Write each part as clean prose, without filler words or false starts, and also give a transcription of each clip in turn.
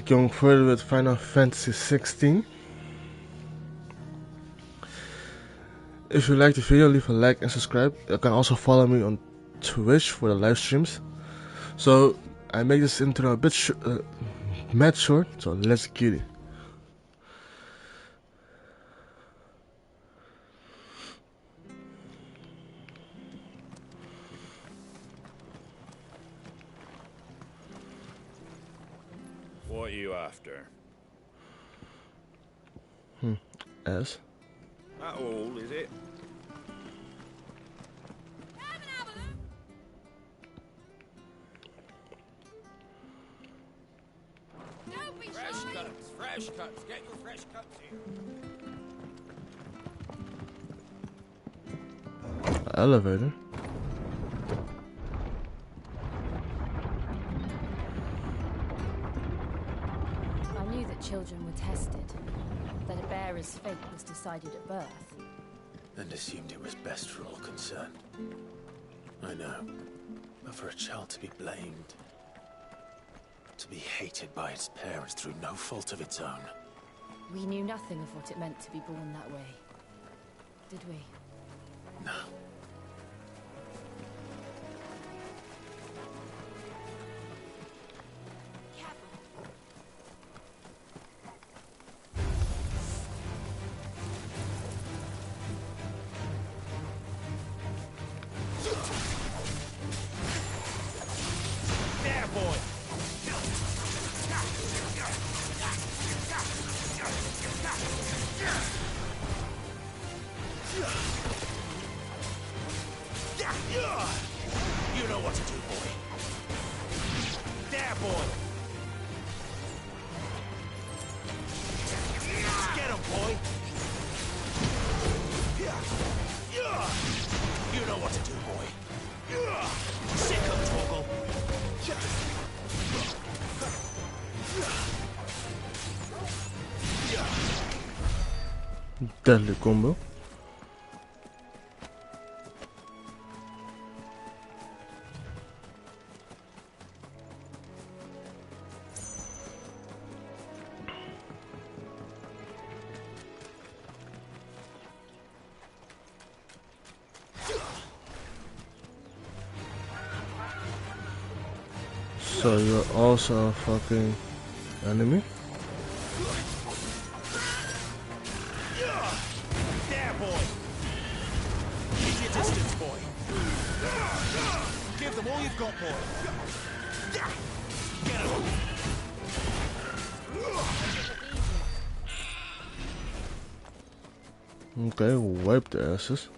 Going further with Final Fantasy XVI. If you like the video, leave a like and subscribe. You can also follow me on Twitch for the live streams. So I make this intro a bit mad short, so let's get it. What are you after? As That all, is it? Fresh cuts, get your fresh cuts here. elevator. I knew that children were tested, that a bearer's fate was decided at birth. And assumed it was best for all concerned. I know. But for a child to be blamed, to be hated by its parents through no fault of its own. We knew nothing of what it meant to be born that way, did we? No. There, boy! You know what to do, boy. There, boy! Get him, boy! You know what to do, boy. Sick of Toggle. Deadly combo. So you're also a fucking enemy? There, boy! Keep your distance, boy. Give them all you've got, boy. Get him! Okay, wipe the asses.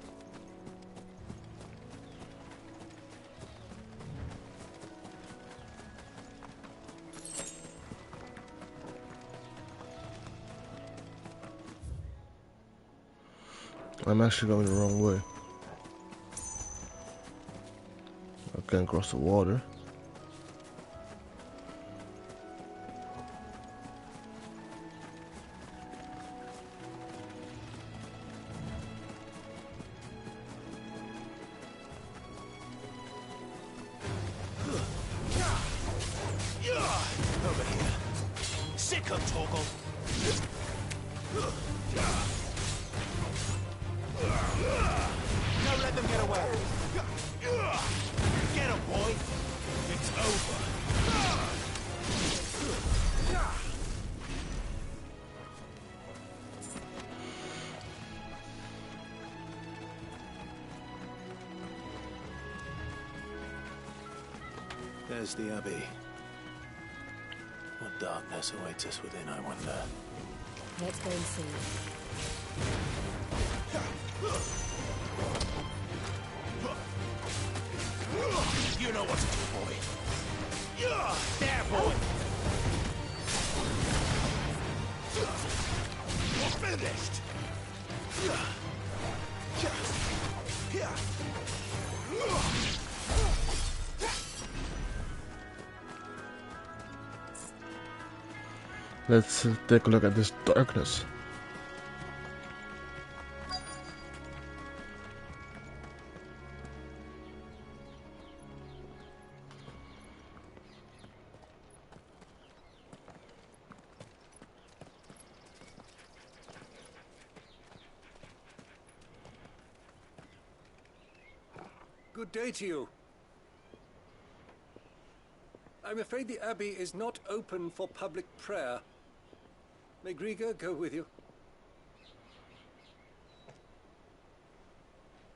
I'm actually going the wrong way. I can't cross the water. Over here. Sick of Toggle. Don't let them get away. Get him, boy. It's over. There's the Abbey. What darkness awaits us within, I wonder. Let's go and see. You know what to do, boy. There, boy. You're finished. Let's take a look at this darkness. Good day to you. I'm afraid the Abbey is not open for public prayer. May Grieger go with you?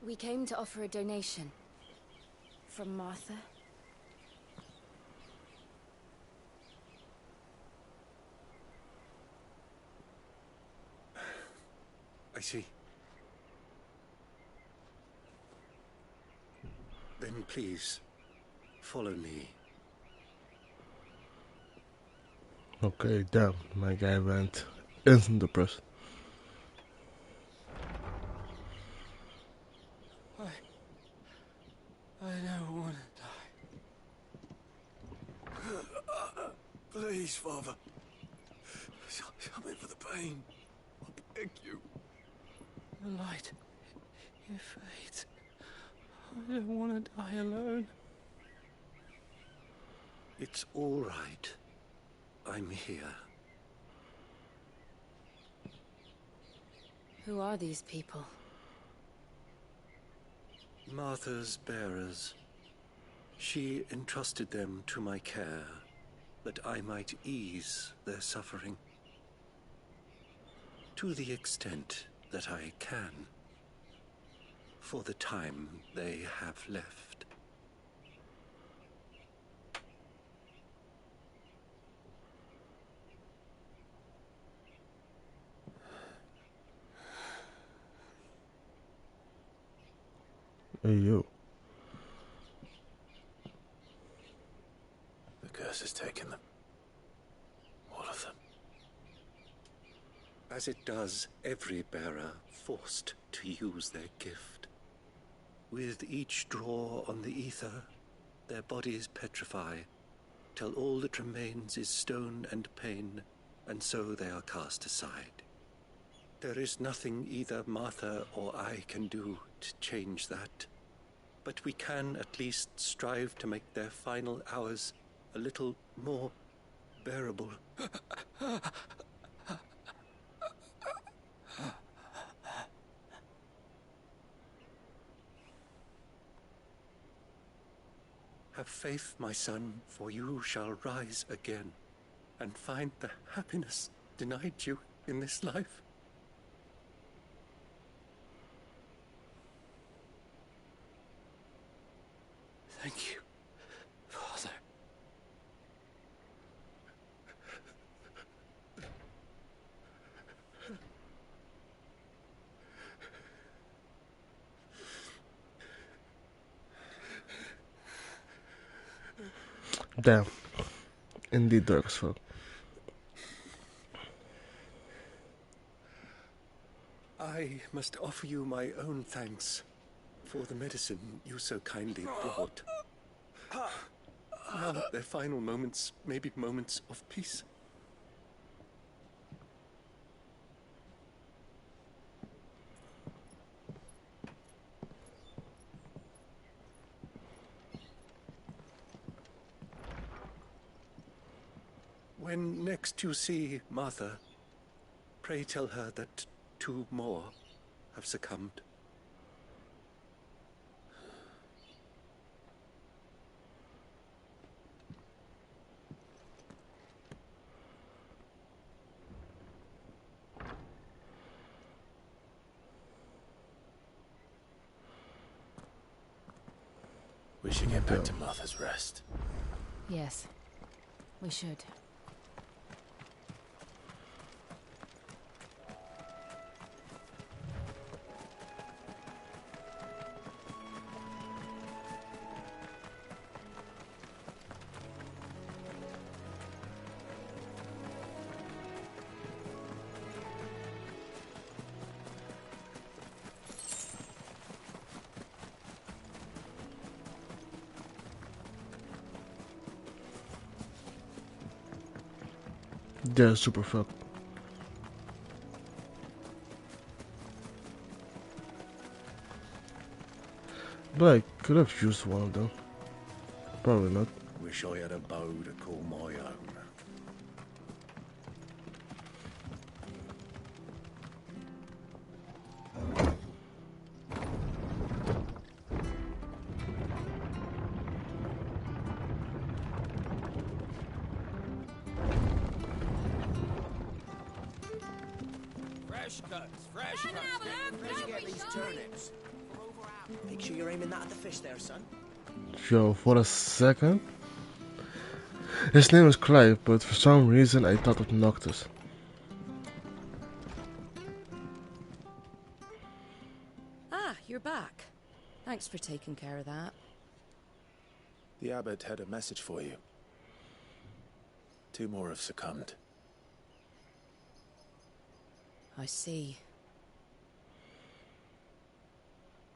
We came to offer a donation. From Martha. I see. Then please, follow me. Okay, damn, my guy went instant depressed. I don't want to die. Please, Father. Something for the pain. I beg you. The light, it fades. I don't want to die alone. It's all right. I'm here. Who are these people? Martha's bearers. She entrusted them to my care, that I might ease their suffering. To the extent that I can, for the time they have left. Hey, you. The curse has taken them. All of them. As it does every bearer forced to use their gift. With each draw on the ether, their bodies petrify, till all that remains is stone and pain, and so they are cast aside. There is nothing either Martha or I can do to change that, but we can at least strive to make their final hours a little more bearable. Have faith, my son, for you shall rise again and find the happiness denied you in this life. Thank you, Father. Damn. Indeed dark as fuck. I must offer you my own thanks for the medicine you so kindly brought. Now their final moments may be moments of peace. When next you see Martha, pray tell her that 2 more have succumbed. We should get back to Martha's Rest. Yes, we should. They're super fucked. But I could have used one of them. Probably not. Wish I had a bow to call my own. Fresh cuts, fresh cuts. Where'd you get these turnips? Make sure you're aiming that at the fish there, son. Yo, for a second. His name is Clive, but for some reason I thought of Noctis. Ah, you're back. Thanks for taking care of that. The abbot had a message for you. 2 more have succumbed. I see.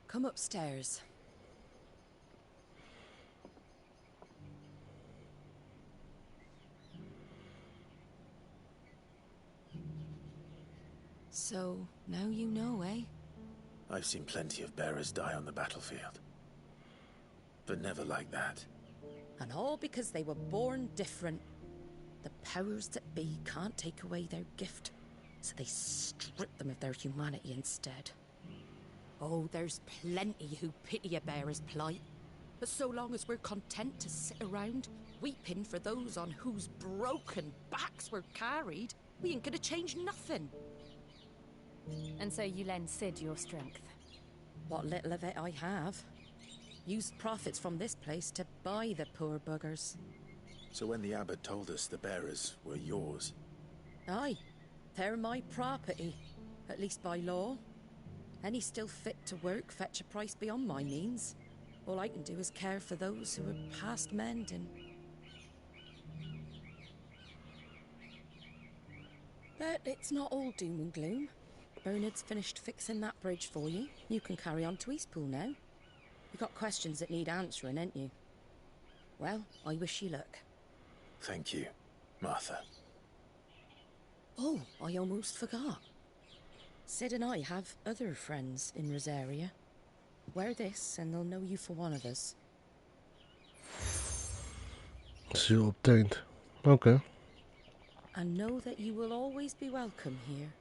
Come upstairs. So, now you know, eh? I've seen plenty of bearers die on the battlefield. But never like that. And all because they were born different. The powers that be can't take away their gift, so they strip them of their humanity instead. Oh, there's plenty who pity a bearer's plight. But so long as we're content to sit around, weeping for those on whose broken backs we're carried, we ain't gonna change nothing. And so you lend Sid your strength. What little of it I have. Used profits from this place to buy the poor buggers. So when the abbot told us the bearers were yours... Aye, they're my property, at least by law. Any still fit to work fetch a price beyond my means. All I can do is care for those who are past mending. But it's not all doom and gloom. Bernard's finished fixing that bridge for you. You can carry on to Eastpool now. You got questions that need answering, ain't you? Well, I wish you luck. Thank you, Martha. Oh, I almost forgot. Sid and I have other friends in Rosaria. Wear this and they'll know you for one of us. Seal obtained. Okay. And know that you will always be welcome here.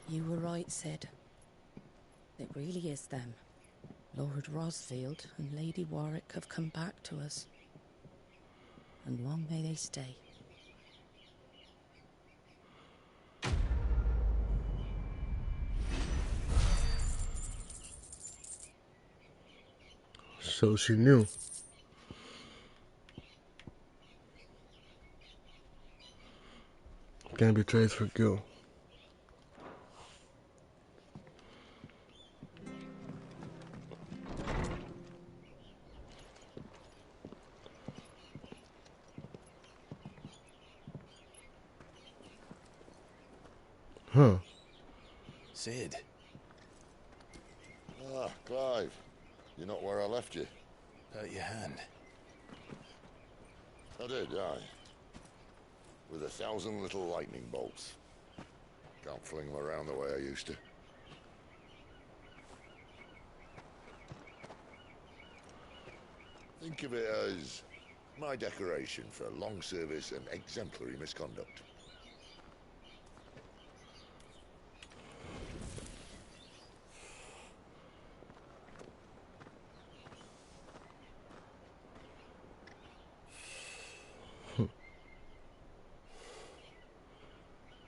You were right, Sid. It really is them. Lord Rosfield and Lady Warwick have come back to us. And long may they stay. So she knew. Can't be traded for Gil. Huh. Sid. Ah, Clive. You're not where I left you. Hurt your hand. I did, aye. With 1,000 little lightning bolts. Can't fling them around the way I used to. Think of it as my decoration for long service and exemplary misconduct.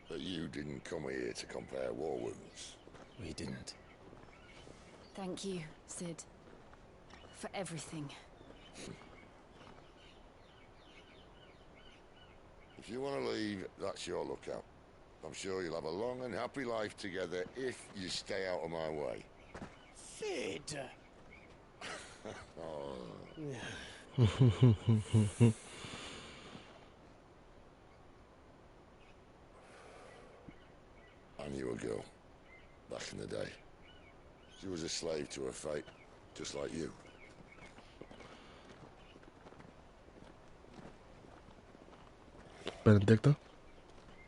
But you didn't come here to compare war wounds. We didn't. Thank you, Sid. For everything. If you want to leave, that's your lookout. I'm sure you'll have a long and happy life together if you stay out of my way. Sid! Oh. I knew a girl, back in the day. She was a slave to her fate, just like you. Benedicta?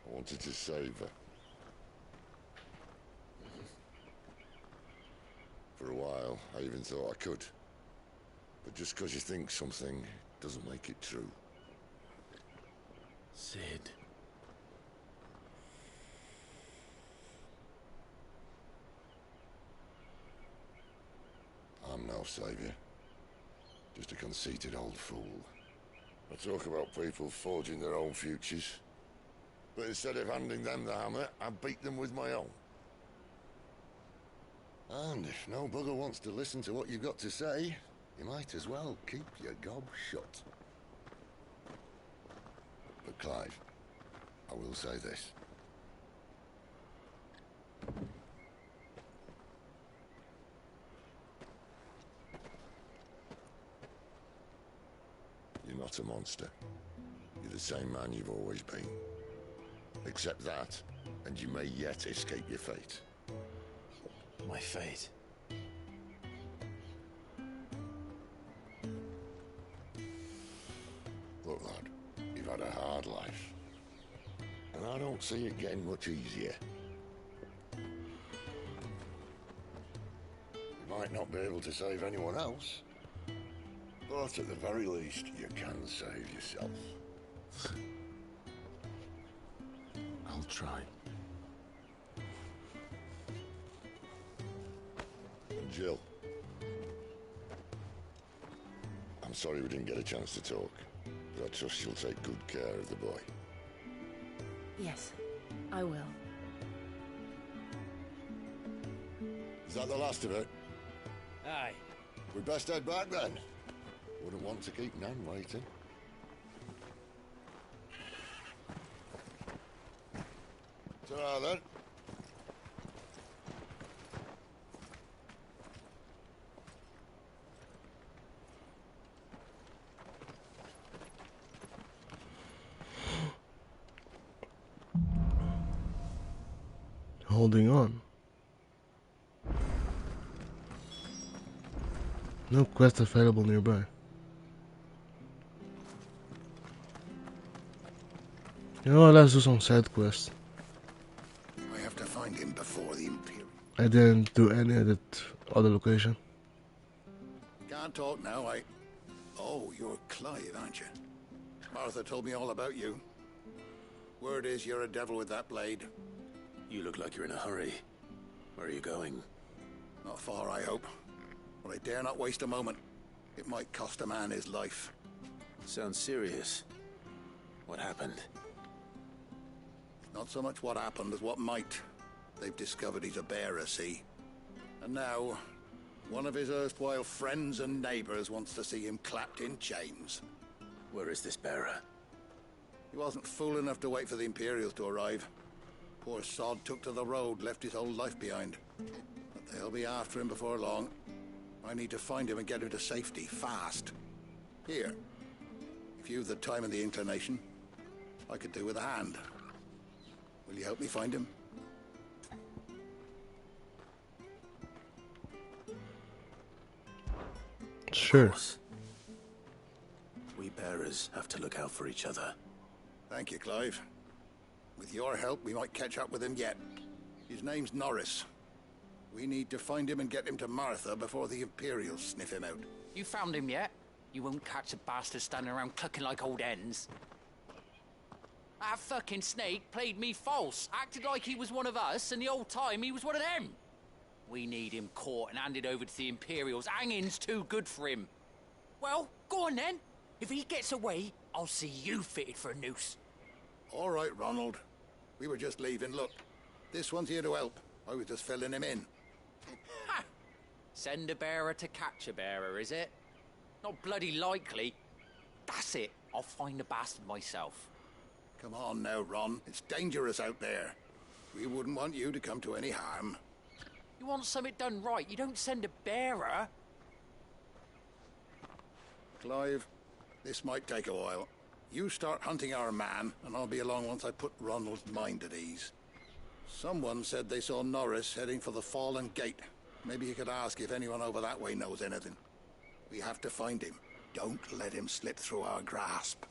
I wanted to save her. For a while, I even thought I could. But just because you think something doesn't make it true. Sid. I'm no savior. Just a conceited old fool. I talk about people forging their own futures. But instead of handing them the hammer, I beat them with my own. And if no bugger wants to listen to what you've got to say, you might as well keep your gob shut. But Clive, I will say this. You're not a monster. You're the same man you've always been. Accept that, and you may yet escape your fate. My fate. Look, lad, you've had a hard life. And I don't see it getting much easier. You might not be able to save anyone else, but at the very least, you can save yourself. I'll try. And Jill, I'm sorry we didn't get a chance to talk, but I trust she'll take good care of the boy. Yes, I will. Is that the last of it? Aye. We'd best head back then. Wouldn't want to keep Nan waiting. Ta-ra then. Holding on. No quest available nearby. You know what, let's do some side quests. I have to find him before the Imperial. I didn't do any at that other location. Can't talk now, Oh, you're Clive, aren't you? Martha told me all about you. Word is you're a devil with that blade. You look like you're in a hurry. Where are you going? Not far, I hope. But I dare not waste a moment. It might cost a man his life. Sounds serious. What happened? Not so much what happened as what might. They've discovered he's a bearer, see? And now, one of his erstwhile friends and neighbors wants to see him clapped in chains. Where is this bearer? He wasn't fool enough to wait for the Imperials to arrive. Poor sod took to the road, left his whole life behind. But they'll be after him before long. I need to find him and get him to safety, fast. Here, if you've the time and the inclination, I could do with a hand. Will you help me find him? Sure. Of course. We bearers have to look out for each other. Thank you, Clive. With your help, we might catch up with him yet. His name's Norris. We need to find him and get him to Martha before the Imperials sniff him out. You found him yet? You won't catch a bastard standing around clucking like old hens. That fucking snake played me false, acted like he was one of us, and the whole time he was one of them. We need him caught and handed over to the Imperials. Hanging's too good for him. Well, go on then. If he gets away, I'll see you fitted for a noose. All right, Ronald. We were just leaving. Look, this one's here to help. I was just filling him in. Ha! Send a bearer to catch a bearer, is it? Not bloody likely. That's it. I'll find the bastard myself. Come on now, Ron. It's dangerous out there. We wouldn't want you to come to any harm. You want something done right, you don't send a bearer. Clive, this might take a while. You start hunting our man, and I'll be along once I put Ronald's mind at ease. Someone said they saw Norris heading for the Fallen Gate. Maybe you could ask if anyone over that way knows anything. We have to find him. Don't let him slip through our grasp.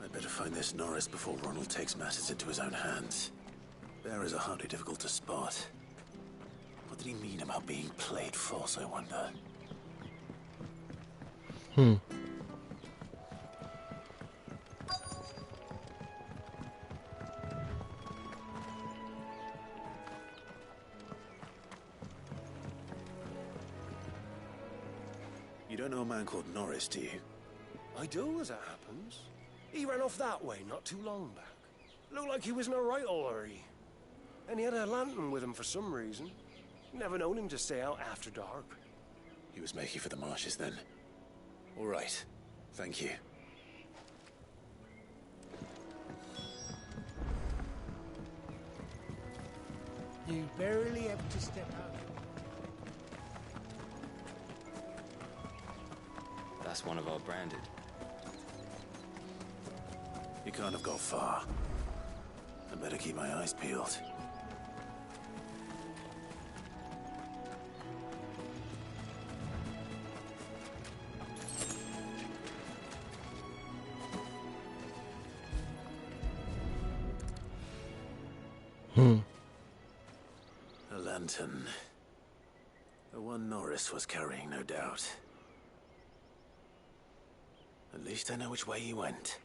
I'd better find this Norris before Ronald takes matters into his own hands. Bearers are hardly difficult to spot. What did he mean about being played false, I wonder? don't know a man called Norris, do you? I do, as it happens. He ran off that way not too long back. Looked like he was in a right old hurry. And he had a lantern with him for some reason. Never known him to stay out after dark. He was making for the marshes then. All right. Thank you. You barely have to step out. That's one of our branded. You can't have got far. I better keep my eyes peeled. A lantern. The one Norris was carrying, no doubt. At least I know which way he went.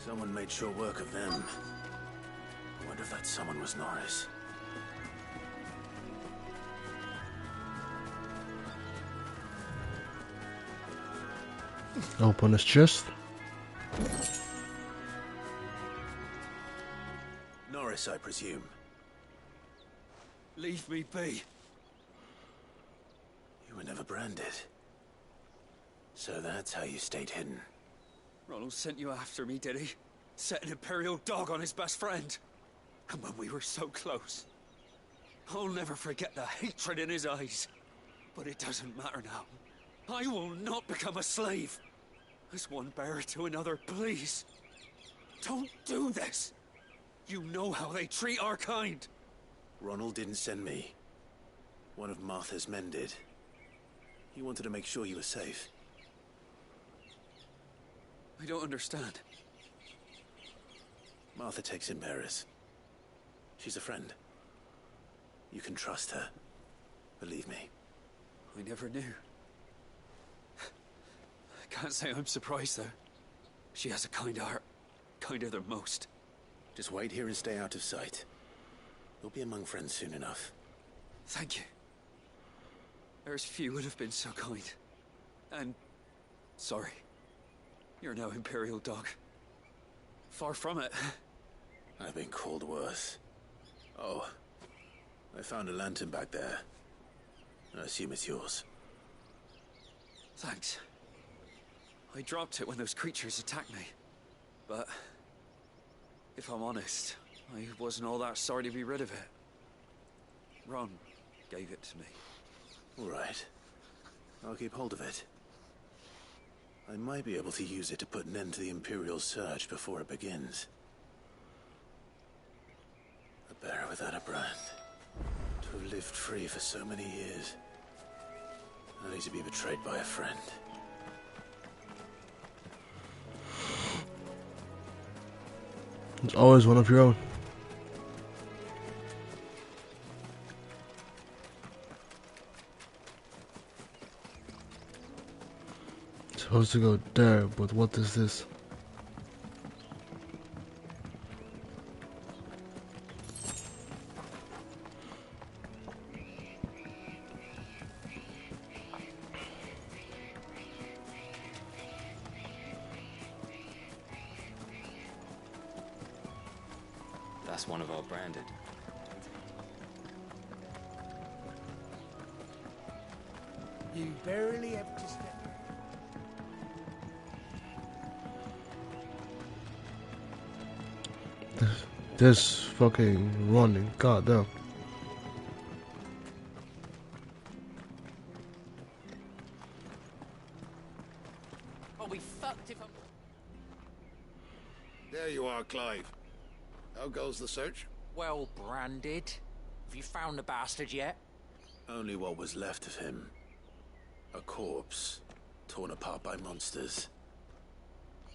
Someone made short work of them. I wonder if that someone was Norris. Open his chest. Norris, I presume. Leave me be. You were never branded. So that's how you stayed hidden. Ronald sent you after me, did he? Set an Imperial dog on his best friend. And when we were so close. I'll never forget the hatred in his eyes. But it doesn't matter now. I will not become a slave. As one bearer to another, please. Don't do this. You know how they treat our kind. Ronald didn't send me. One of Martha's men did. He wanted to make sure you were safe. I don't understand. Martha takes in bearers. She's a friend. You can trust her. Believe me. I never knew. I can't say I'm surprised, though. She has a kind heart. Kinder than most. Just wait here and stay out of sight. You'll be among friends soon enough. Thank you. There's few would have been so kind. And... sorry. You're no Imperial dog. Far from it. I've been called worse. Oh. I found a lantern back there. I assume it's yours. Thanks. I dropped it when those creatures attacked me. But... if I'm honest, I wasn't all that sorry to be rid of it. Ron gave it to me. All right. I'll keep hold of it. I might be able to use it to put an end to the Imperial surge before it begins. A bearer without a brand. To have lived free for so many years. Only to be betrayed by a friend. It's always one of your own. Supposed to go there, but what is this? That's one of our branded. You barely have to step. This fucking running, goddamn. I'll be fucked if I'm... There you are, Clive. How goes the search? well branded. Have you found the bastard yet? Only what was left of him. A corpse, torn apart by monsters.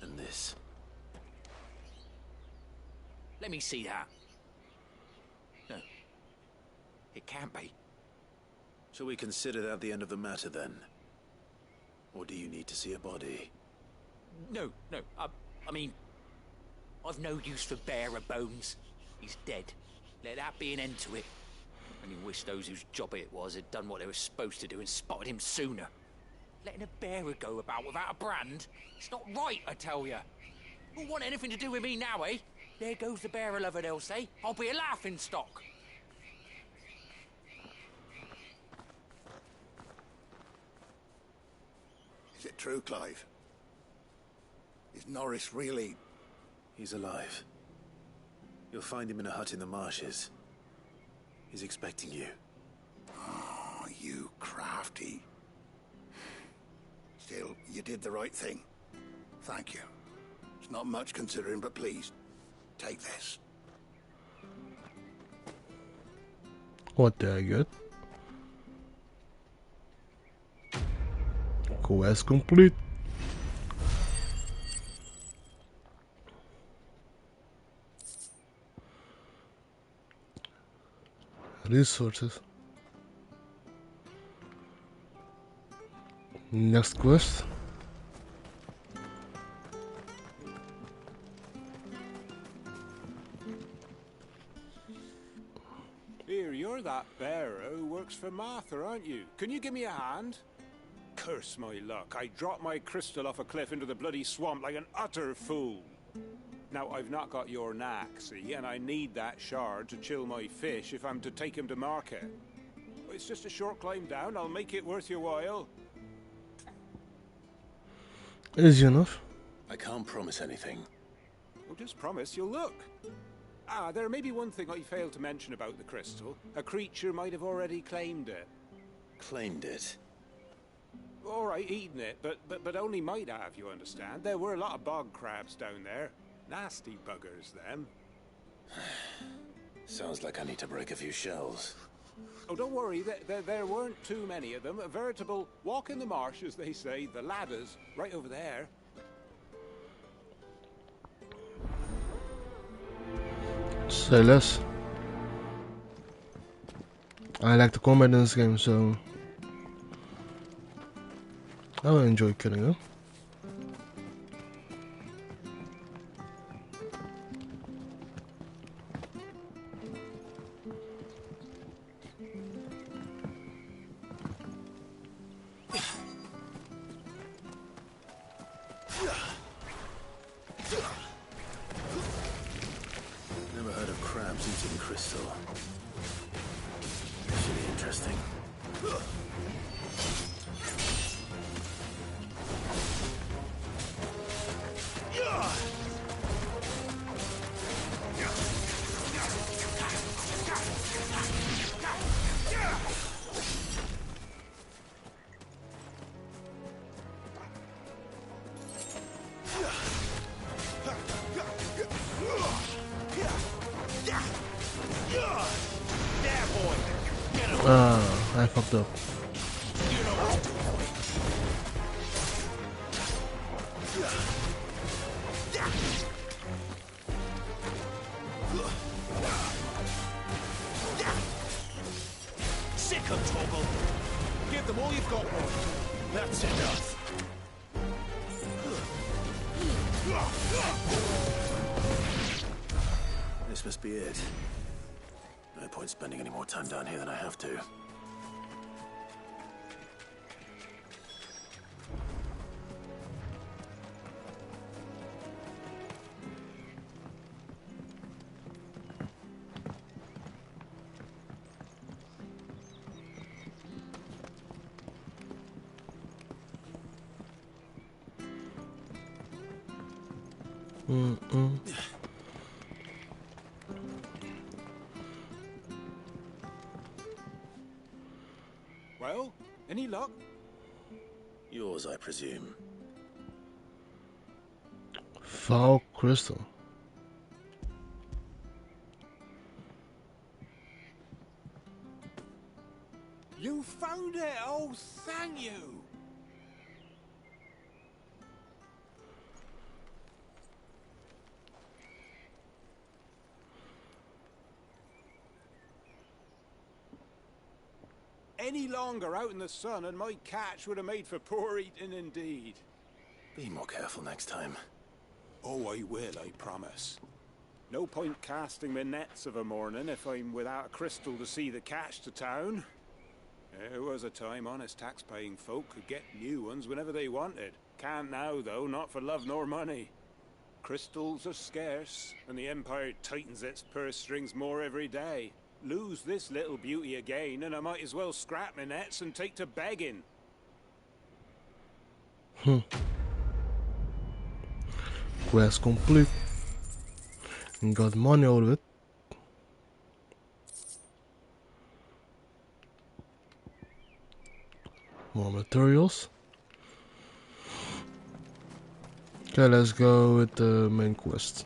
And this. Let me see that. No. It can't be. Shall we consider that the end of the matter, then? Or do you need to see a body? No. I mean... I've no use for bearer bones. He's dead. Let that be an end to it. And you wish those whose job it was had done what they were supposed to do and spotted him sooner. Letting a bearer go about without a brand? It's not right, I tell you. Who want anything to do with me now, eh? There goes the bearer lover, they'll say. I'll be a laughing stock. Is it true, Clive? Is Norris really... He's alive. You'll find him in a hut in the marshes. He's expecting you. Oh, you crafty. Still, you did the right thing. Thank you. It's not much considering, but please, take this. What the good? Quest complete. Resources. Next quest. Here, you're that bearer who works for Martha, aren't you? Can you give me a hand? Curse my luck. I dropped my crystal off a cliff into the bloody swamp like an utter fool. Now, I've not got your knack, see, and I need that shard to chill my fish if I'm to take him to market. It's just a short climb down. I'll make it worth your while. Easy enough. I can't promise anything. Well, just promise you'll look. Ah, there may be one thing I failed to mention about the crystal. A creature might have already claimed it. Claimed it? All right, eaten it, but only might have, you understand. There were a lot of bog crabs down there. Nasty buggers, them. Sounds like I need to break a few shells. Oh, don't worry, there weren't too many of them. A veritable walk in the marsh, as they say. The ladders, right over there. Say less. I like the combat in this game, so I will enjoy killing them. Never heard of crabs eating crystal. Should be interesting. I fucked up. Sick of Toggle. Give them all you've got, boy. That's enough. This must be it. No point spending any more time down here than I have to. Well, any luck? Yours, I presume. Foul crystal. You found it! Oh, thank you! Any longer out in the sun and my catch would have made for poor eating indeed. Be more careful next time. Oh, I will, I promise. No point casting my nets of a morning if I'm without a crystal to see the catch to town. There was a time honest tax-paying folk could get new ones whenever they wanted. Can't now, though, not for love nor money. Crystals are scarce, and the Empire tightens its purse strings more every day. Lose this little beauty again, and I might as well scrap my nets and take to begging. Quest complete. Got money out of it. More materials. Okay, let's go with the main quest.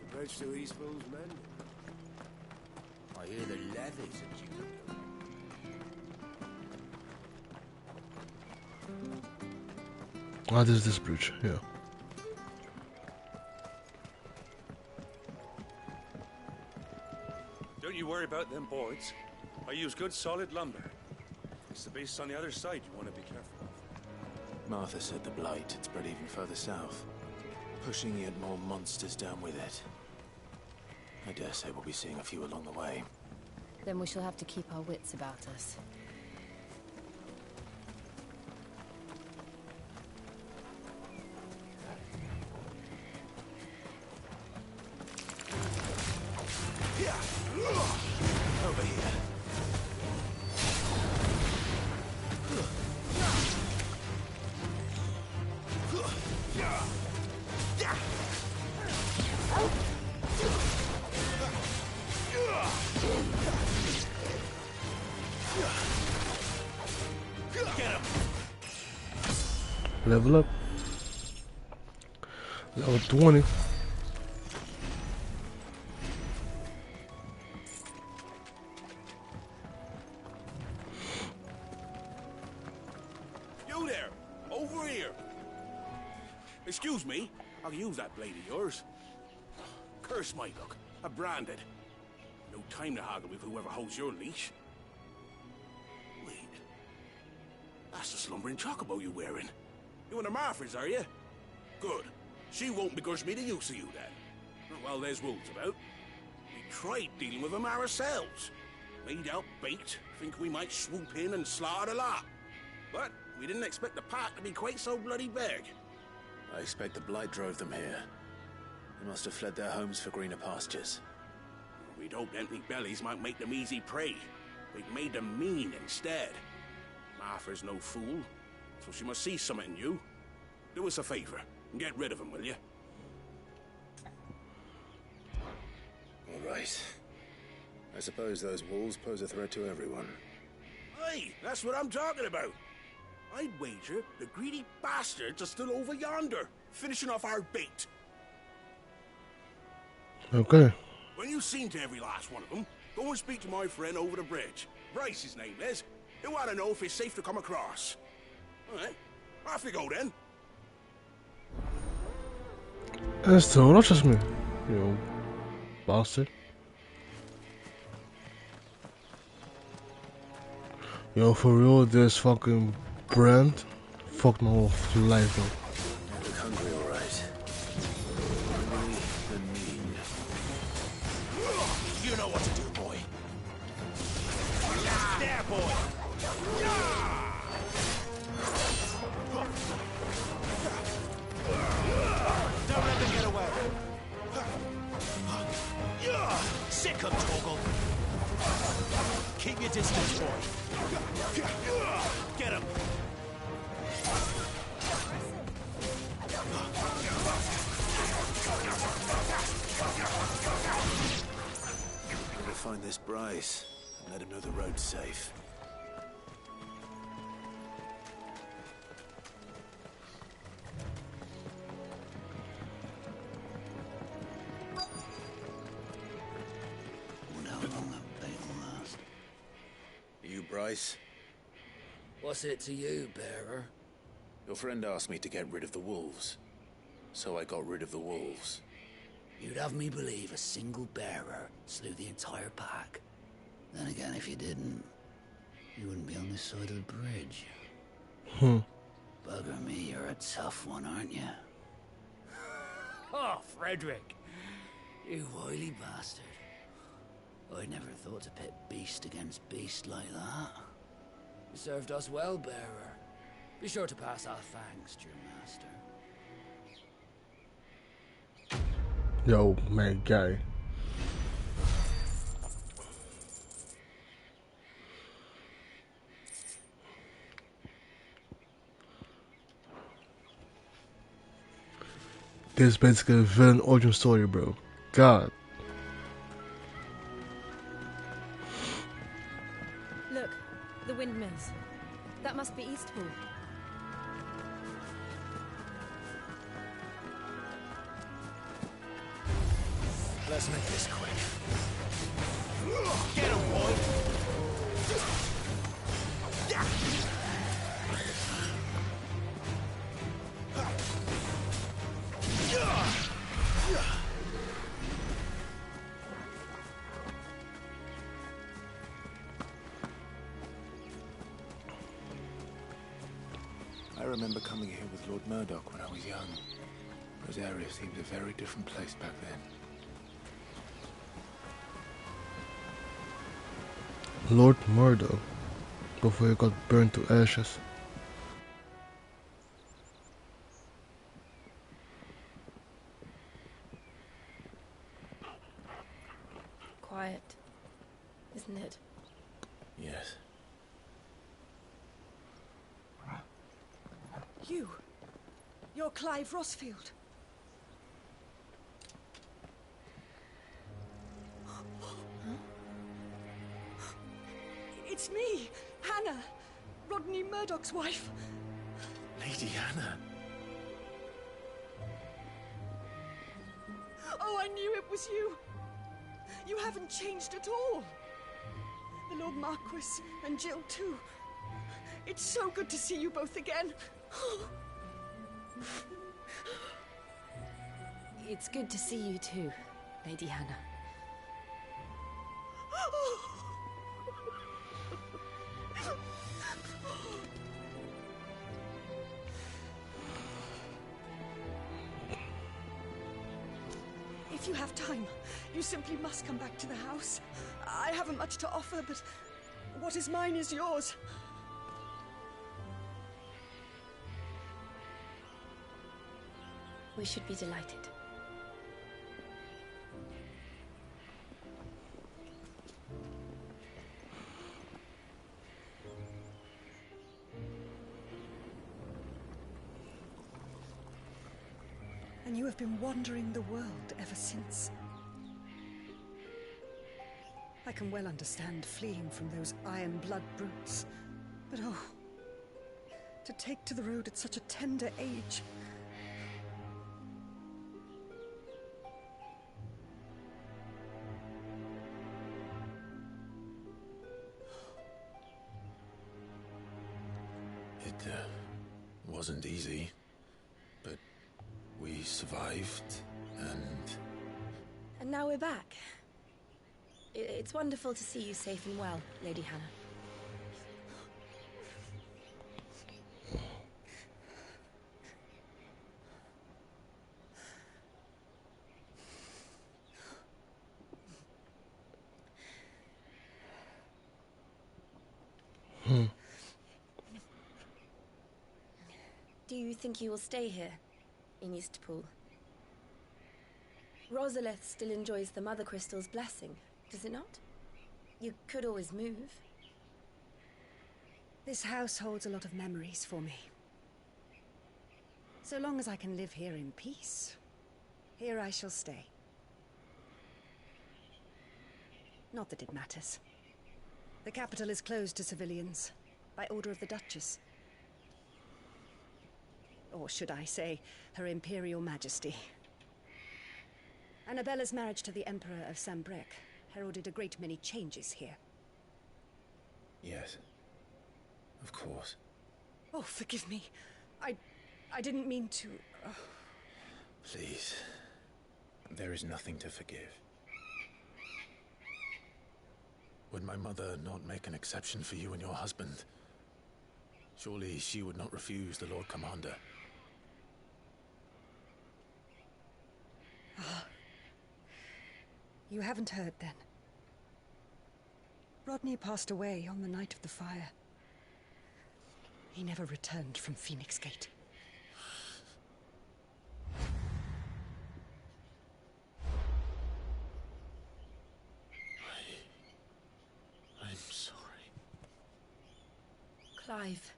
The bridge to Eastbourne's men. I hear the levies are due. Ah, this is this bridge, yeah. Don't you worry about them boards. I use good solid lumber. It's the base on the other side you want to be careful of. Martha said the blight had spread even further south, pushing yet more monsters down with it. I dare say we'll be seeing a few along the way. Then we shall have to keep our wits about us. Over here. Level up. Level 20. You there! Over here! Excuse me, I'll use that blade of yours. Curse my luck. I'm branded. No time to haggle with whoever holds your leash. Wait. That's the slumbering chocobo you're wearing. You and the Marfors, are you? Good. She won't begrudge me the use of you, then. Well, there's wolves about. We tried dealing with them ourselves. Made out baked, think we might swoop in and slaughter the lot. But we didn't expect the pack to be quite so bloody big. I expect the blight drove them here. They must have fled their homes for greener pastures. We'd hoped empty bellies might make them easy prey. We'd made them mean instead. Martha's no fool, so she must see something in you. Do us a favor and get rid of them, will you? All right. I suppose those wolves pose a threat to everyone. Hey, that's what I'm talking about. I'd wager the greedy bastards are still over yonder, finishing off our bait. Okay. When you've seen to every last one of them, go and speak to my friend over the bridge. Bryce, his name is. He'll want to know if it's safe to come across. All right, off you go then. En still rushes me, you bastard. Yo, for real, this fucking brand fucked my whole life up. You look hungry, all right. Hungry and mean. You know what to do, boy. There, boy. Don't let them get away. Sick 'em, Torgal. Keep your distance, boy. Get him. Better find this Bryce and let him know the road's safe. You, Bryce? What's it to you, bearer? Your friend asked me to get rid of the wolves, so I got rid of the wolves. You'd have me believe a single bearer slew the entire pack. Then again, if you didn't, you wouldn't be on this side of the bridge. Bugger me, you're a tough one, aren't you? Oh, Frederick. You wily bastard. I never thought to pit beast against beast like that. You served us well, bearer. Be sure to pass our thanks to your master. Yo, my guy. This is basically a villain origin story, bro. God. Look, the windmills. That must be Eastpool. Let's make this quick. Get him, boy! I remember coming here with Lord Murdoch when I was young. Those areas seemed a very different place back then. Lord Murdoch, before he got burned to ashes. Quiet, isn't it? Yes. You're Clive Rossfield. It's me, Hannah, Rodney Murdoch's wife. Lady Hannah. Oh, I knew it was you. You haven't changed at all. The Lord Marquis and Jill too. It's so good to see you both again. It's good to see you too, Lady Hannah. If you have time, you simply must come back to the house. I haven't much to offer, but what is mine is yours. We should be delighted. And you have been wandering the world ever since. I can well understand fleeing from those iron blood brutes. But oh, to take to the road at such a tender age. It wasn't easy, but we survived, and... And now we're back. It's wonderful to see you safe and well, Lady Hannah. Do you think you will stay here, in Eastpool? Rosalith still enjoys the Mother Crystal's blessing, does it not? You could always move. This house holds a lot of memories for me. So long as I can live here in peace, here I shall stay. Not that it matters. The capital is closed to civilians, by order of the Duchess. Or should I say, Her Imperial Majesty. Annabella's marriage to the Emperor of Sambrec heralded a great many changes here. Yes. Of course. Oh, forgive me. I didn't mean to... Oh. Please. There is nothing to forgive. Would my mother not make an exception for you and your husband? Surely she would not refuse the Lord Commander. Ah. You haven't heard then. Rodney passed away on the night of the fire. He never returned from Phoenix Gate. I'm sorry. Clive.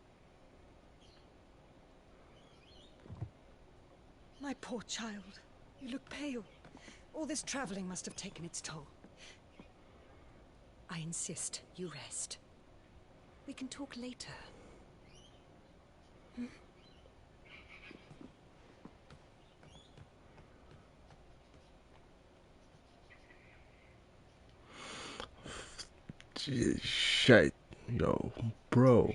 My poor child. You look pale. All this traveling must have taken its toll. I insist you rest. We can talk later. Hmm? Shit, yo, bro.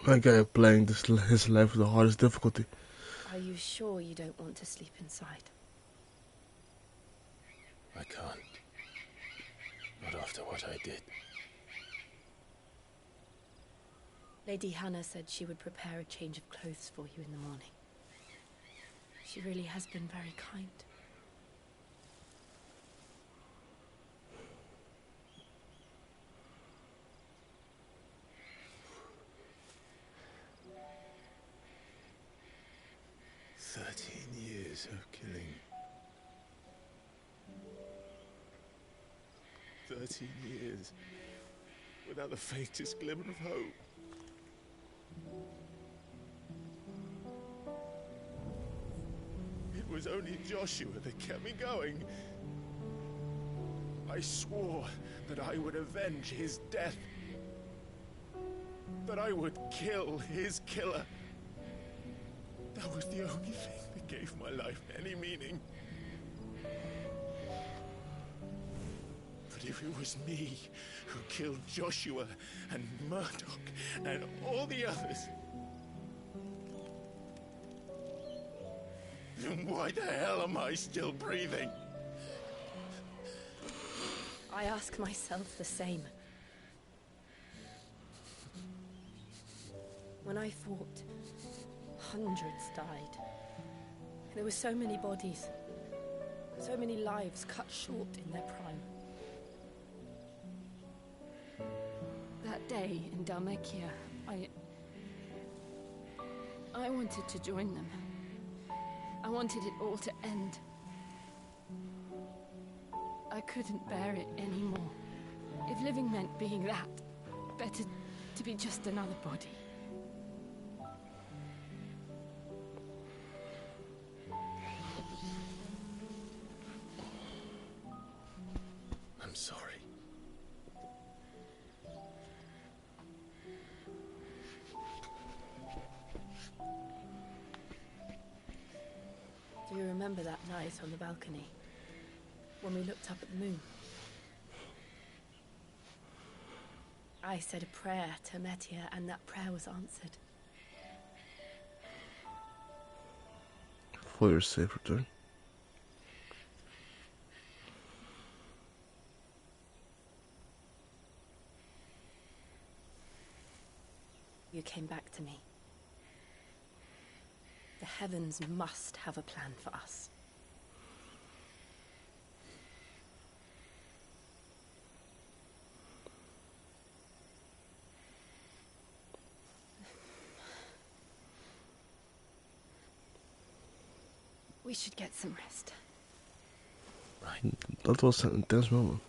That guy playing his life with the hardest difficulty. Are you sure you don't want to sleep inside? I can't. Not after what I did. Lady Hannah said she would prepare a change of clothes for you in the morning. She really has been very kind. Years of killing. 13 years without the faintest glimmer of hope. It was only Joshua that kept me going. I swore that I would avenge his death. That I would kill his killer. That was the only thing that gave my life any meaning. But if it was me who killed Joshua and Murdoch and all the others, then why the hell am I still breathing? I ask myself the same. When I fought, hundreds died. There were so many bodies, so many lives cut short in their prime. That day in Dalmekia, I wanted to join them. I wanted it all to end. I couldn't bear it anymore. If living meant being that, better to be just another body. I'm sorry. Do you remember that night on the balcony? When we looked up at the moon? I said a prayer to Metia, and that prayer was answered. For your safe return. You came back to me. The heavens must have a plan for us. We should get some rest. Right. That was an intense moment.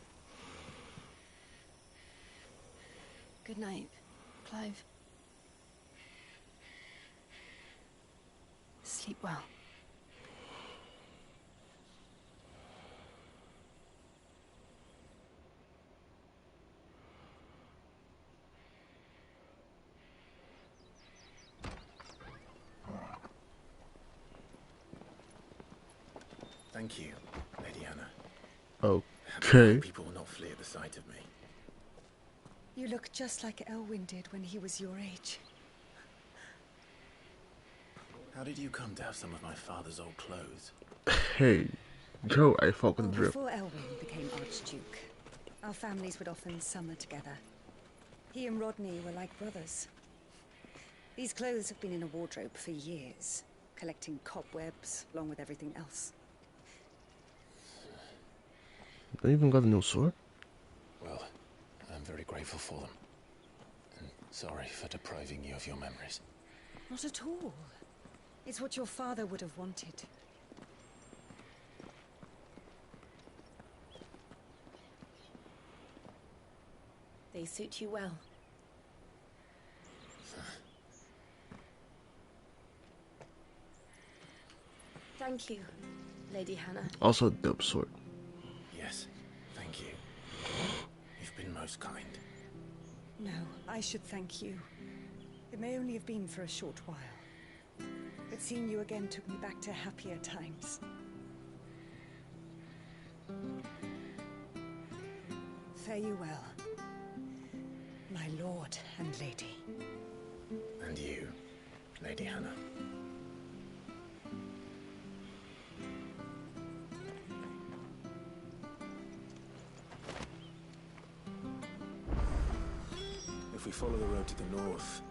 Good night, Clive. Sleep well. Thank you, Lady Hannah. Okay. People will not flee at the sight of me. You look just like Elwyn did when he was your age. How did you come to have some of my father's old clothes? Hey, Joe, I fuck with the drip. Before Elwyn became Archduke, our families would often summer together. He and Rodney were like brothers. These clothes have been in a wardrobe for years, collecting cobwebs along with everything else. They even got a new sword? Well, I'm very grateful for them. And sorry for depriving you of your memories. Not at all. It's what your father would have wanted. They suit you well. Thank you, Lady Hannah. Also a dope sword. Yes, thank you. You've been most kind. No, I should thank you. It may only have been for a short while. But seeing you again took me back to happier times. Fare you well, my lord and lady. And you, Lady Hannah. If we follow the road to the north,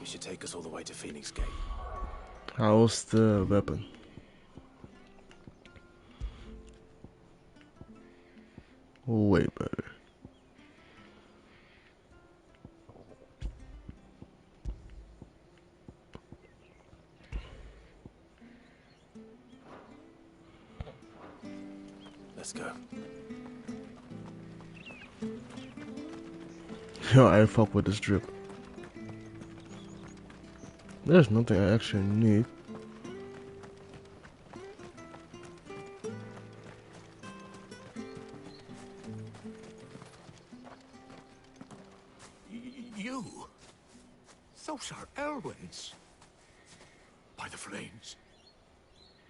it should take us all the way to Phoenix Gate. How's the weapon? Way better. Let's go. Yo, I fuck with this drip. There's nothing I actually need. You? Those are Elwyn's. By the flames.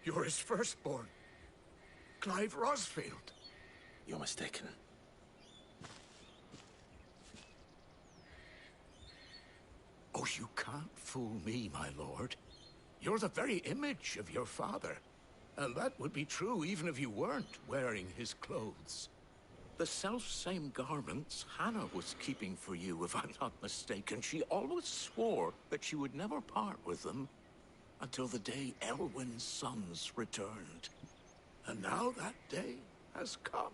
You're his firstborn. Clive Rosfield. You're mistaken. Oh, you can't fool me, my lord. You're the very image of your father. And that would be true even if you weren't wearing his clothes. The self-same garments Hannah was keeping for you, if I'm not mistaken. She always swore that she would never part with them until the day Elwyn's sons returned. And now that day has come.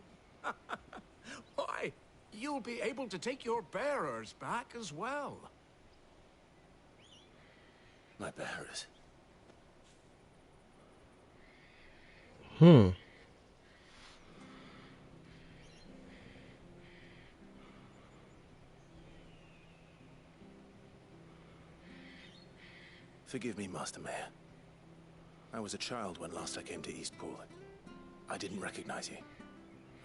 Why, you'll be able to take your bearers back as well. My bearers. Forgive me, Master Mayor. I was a child when last I came to Eastpool. I didn't recognize you.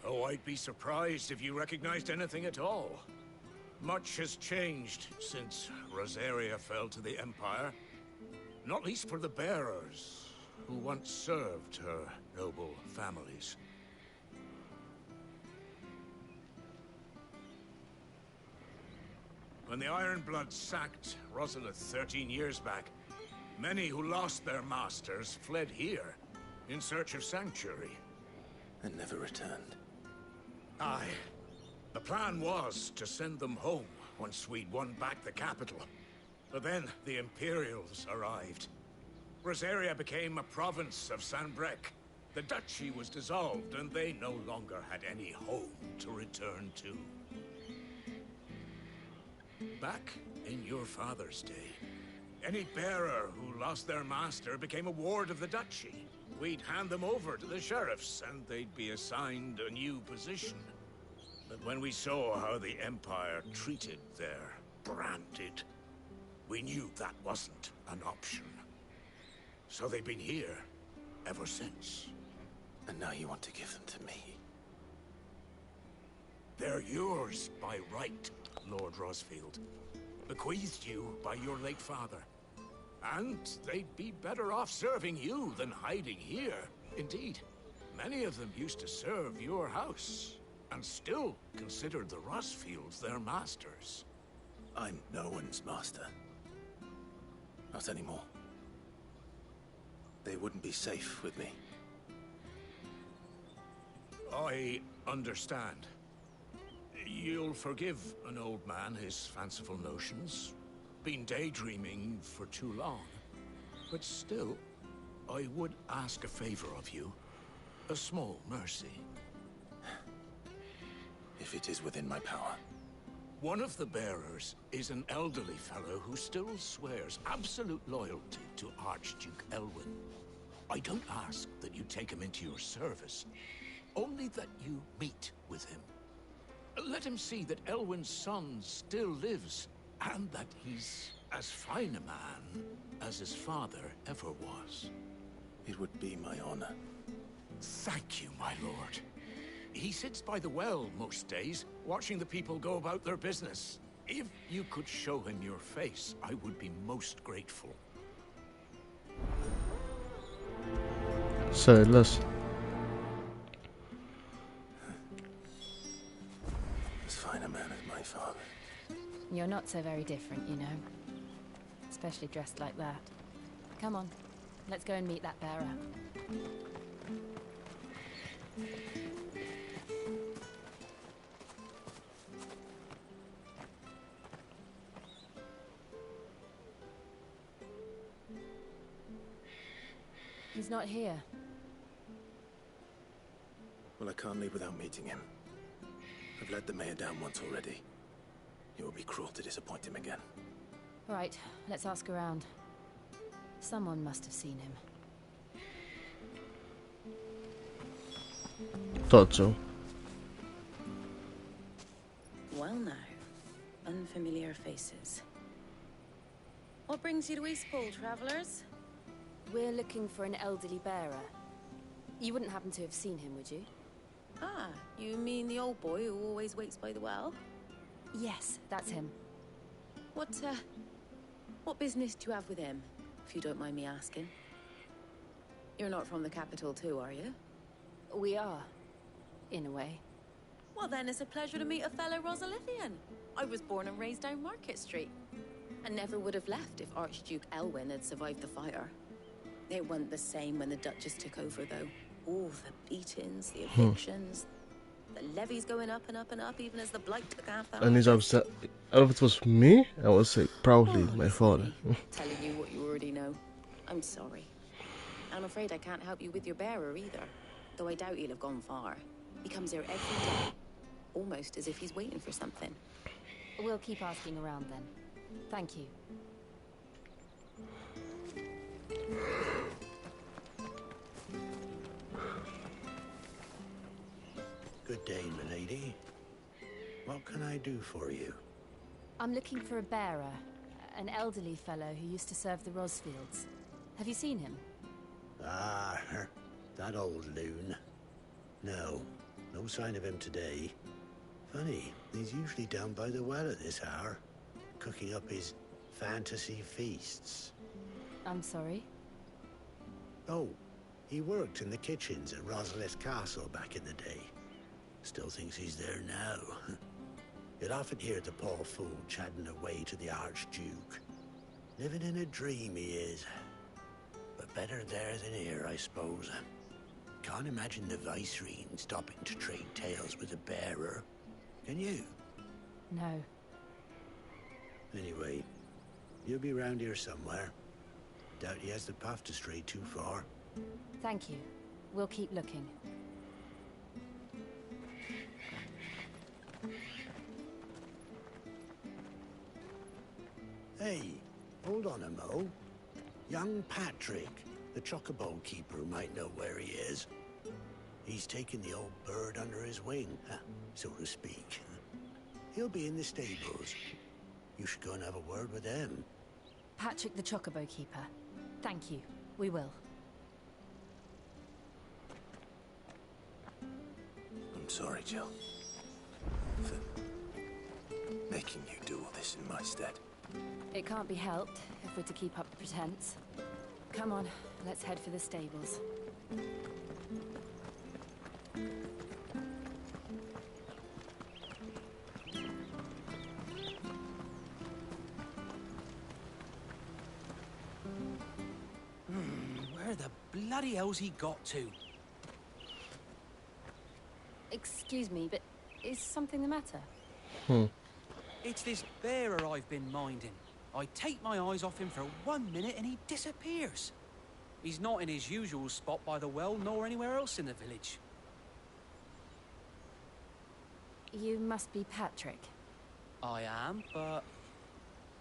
Oh, I'd be surprised if you recognized anything at all. Much has changed since Rosaria fell to the Empire. Not least for the bearers, who once served her noble families. When the Ironbloods sacked Rosalith 13 years back, many who lost their masters fled here in search of sanctuary. And never returned. Aye. The plan was to send them home once we'd won back the capital. But then the Imperials arrived. Rosaria became a province of Sanbreque. The duchy was dissolved, and they no longer had any home to return to. Back in your father's day, any bearer who lost their master became a ward of the duchy. We'd hand them over to the sheriffs, and they'd be assigned a new position. But when we saw how the Empire treated their branded, we knew that wasn't an option. So they've been here ever since. And now you want to give them to me? They're yours by right, Lord Rosfield. Bequeathed you by your late father. And they'd be better off serving you than hiding here. Indeed, many of them used to serve your house, and still considered the Rosfields their masters. I'm no one's master. Not anymore. They wouldn't be safe with me. I understand. You'll forgive an old man his fanciful notions. been daydreaming for too long. But still, I would ask a favor of you. A small mercy. If it is within my power. One of the bearers is an elderly fellow who still swears absolute loyalty to Archduke Elwyn. I don't ask that you take him into your service, only that you meet with him. Let him see that Elwyn's son still lives, and that he's as fine a man as his father ever was. It would be my honor. Thank you, my lord. He sits by the well most days, watching the people go about their business. If you could show him your face, I would be most grateful. Say less. As fine a man as my father. You're not so very different, you know. Especially dressed like that. Come on, let's go and meet that bearer. He's not here. Well, I can't leave without meeting him. I've let the mayor down once already. It would be cruel to disappoint him again. Right, let's ask around. Someone must have seen him. Thought so. Well now, unfamiliar faces. What brings you to Eastpool, travellers? We're looking for an elderly bearer. You wouldn't happen to have seen him, would you? Ah, you mean the old boy who always waits by the well? Yes, that's him. What business do you have with him, if you don't mind me asking? You're not from the capital too, are you? We are, in a way. Well then, it's a pleasure to meet a fellow Rosalithian. I was born and raised down Market Street. And never would have left if Archduke Elwyn had survived the fire. It wasn't the same when the Duchess took over, though. All the beatings, the evictions, the levies going up and up and up, even as the blight took half that. And he's upset. If it was me, I would say probably my father. Telling you what you already know. I'm sorry. I'm afraid I can't help you with your bearer either. Though I doubt he'll have gone far. He comes here every day. Almost as if he's waiting for something. We'll keep asking around then. Thank you. Good day, milady. What can I do for you? I'm looking for a bearer. An elderly fellow who used to serve the Rosfields. Have you seen him? Ah, that old loon. No sign of him today. Funny, he's usually down by the well at this hour, cooking up his fantasy feasts. I'm sorry? Oh, he worked in the kitchens at Rosalith Castle back in the day. Still thinks he's there now. You'd often hear the poor fool chatting away to the Archduke. Living in a dream he is. But better there than here, I suppose. Can't imagine the Viceroy stopping to trade tales with a bearer. Can you? No. Anyway, you'll be round here somewhere. Doubt he has the path to stray too far. Thank you. We'll keep looking. Hey, hold on a mo. Young Patrick, the chocobo keeper, might know where he is. He's taken the old bird under his wing, so to speak. He'll be in the stables. You should go and have a word with them. Patrick the Chocobo Keeper. Thank you. We will. I'm sorry, Jill. For making you do all this in my stead. It can't be helped if we're to keep up the pretense. Come on, let's head for the stables. Where the bloody hell's he got to? Excuse me, but is something the matter? It's this bearer I've been minding. I take my eyes off him for 1 minute and he disappears. He's not in his usual spot by the well, nor anywhere else in the village. You must be Patrick. I am, but...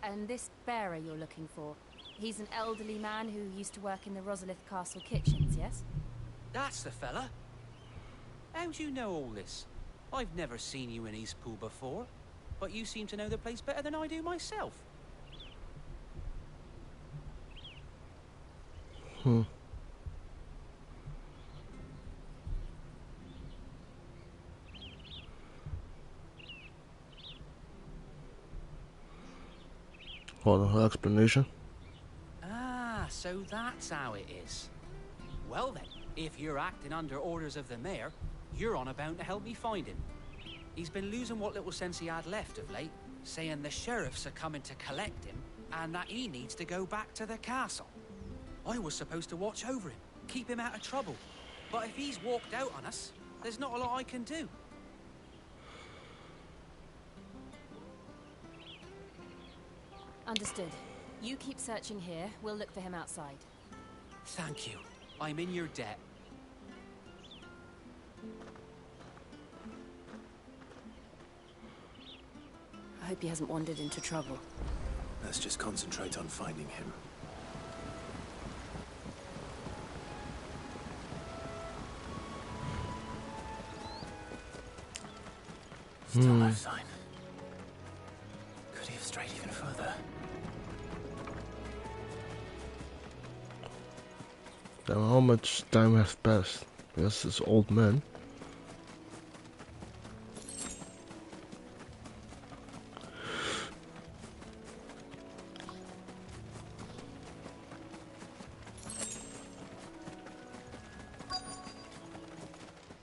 And this bearer you're looking for, he's an elderly man who used to work in the Rosalith Castle kitchens, yes? That's the fella. How do you know all this? I've never seen you in Eastpool before, but you seem to know the place better than I do myself. Hold on, her explanation. Ah, so that's how it is. Well then, if you're acting under orders of the mayor, you're on about to help me find him. He's been losing what little sense he had left of late, saying the sheriffs are coming to collect him, and that he needs to go back to the castle. I was supposed to watch over him, keep him out of trouble. But if he's walked out on us, there's not a lot I can do. Understood. You keep searching here, we'll look for him outside. Thank you. I'm in your debt. I hope he hasn't wandered into trouble. Let's just concentrate on finding him. Still no sign. Could he have strayed even further? Now, how much time has passed? Yes, this old man.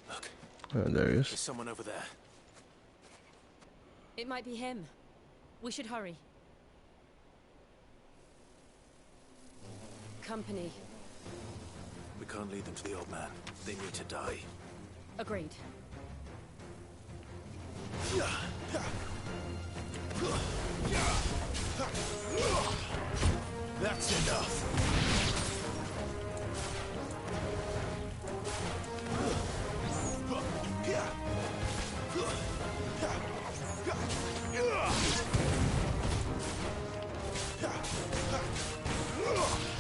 Look. There he is. There's someone over there. It might be him. We should hurry. Company. We can't lead them to the old man. They need to die. Agreed. That's enough.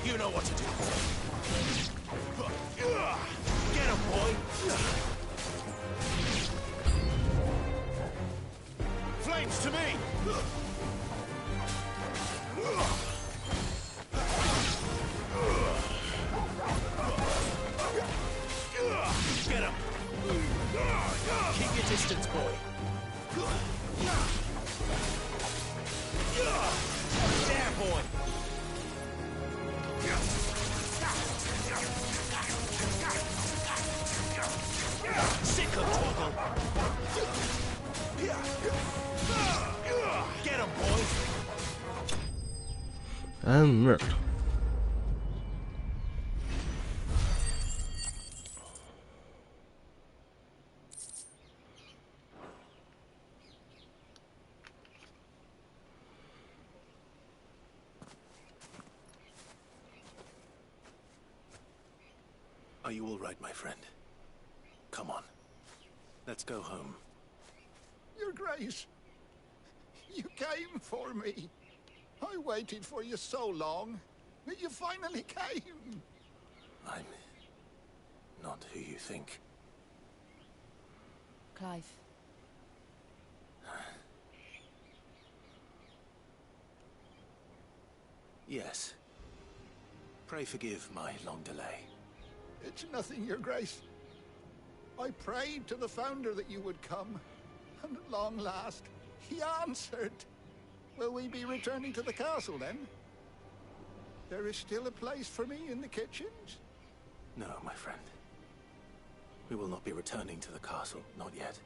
You know what to do. Get him, boy! Flames to me! Get him! Keep your distance, boy. There, boy! Sick of trouble. Get him, boy. And murked. Are you all right, my friend? Come on. Let's go home. Your Grace, you came for me. I waited for you so long, but you finally came. I'm not who you think. Clive. Yes. Pray forgive my long delay. It's nothing, Your Grace. I prayed to the Founder that you would come, and at long last, he answered. Will we be returning to the castle, then? There is still a place for me in the kitchens? No, my friend. We will not be returning to the castle, not yet.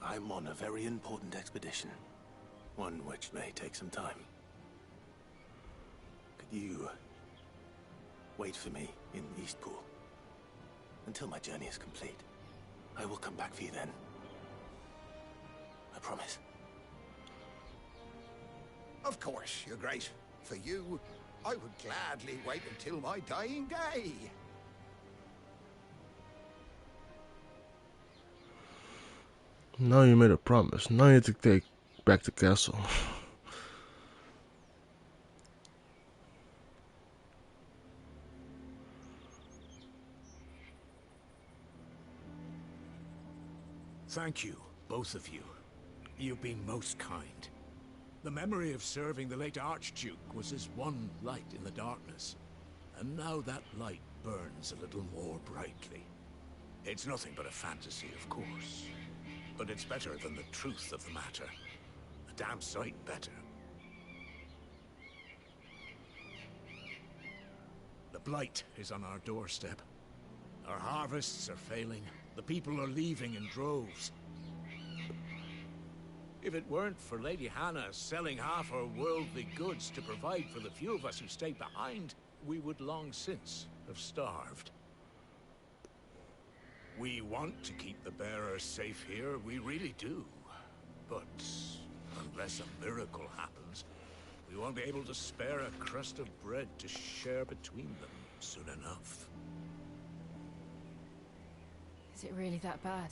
I'm on a very important expedition, one which may take some time. Could you wait for me in Eastpool until my journey is complete? I will come back for you then. I promise. Of course, Your Grace. For you, I would gladly wait until my dying day. Now you made a promise. Now you have to take back the castle. Thank you, both of you. You've been most kind. The memory of serving the late Archduke was as one light in the darkness. And now that light burns a little more brightly. It's nothing but a fantasy, of course. But it's better than the truth of the matter. A damn sight better. The blight is on our doorstep. Our harvests are failing. The people are leaving in droves. If it weren't for Lady Hannah selling half her worldly goods to provide for the few of us who stayed behind, we would long since have starved. We want to keep the bearers safe here, we really do. But unless a miracle happens, we won't be able to spare a crust of bread to share between them soon enough. Is it really that bad?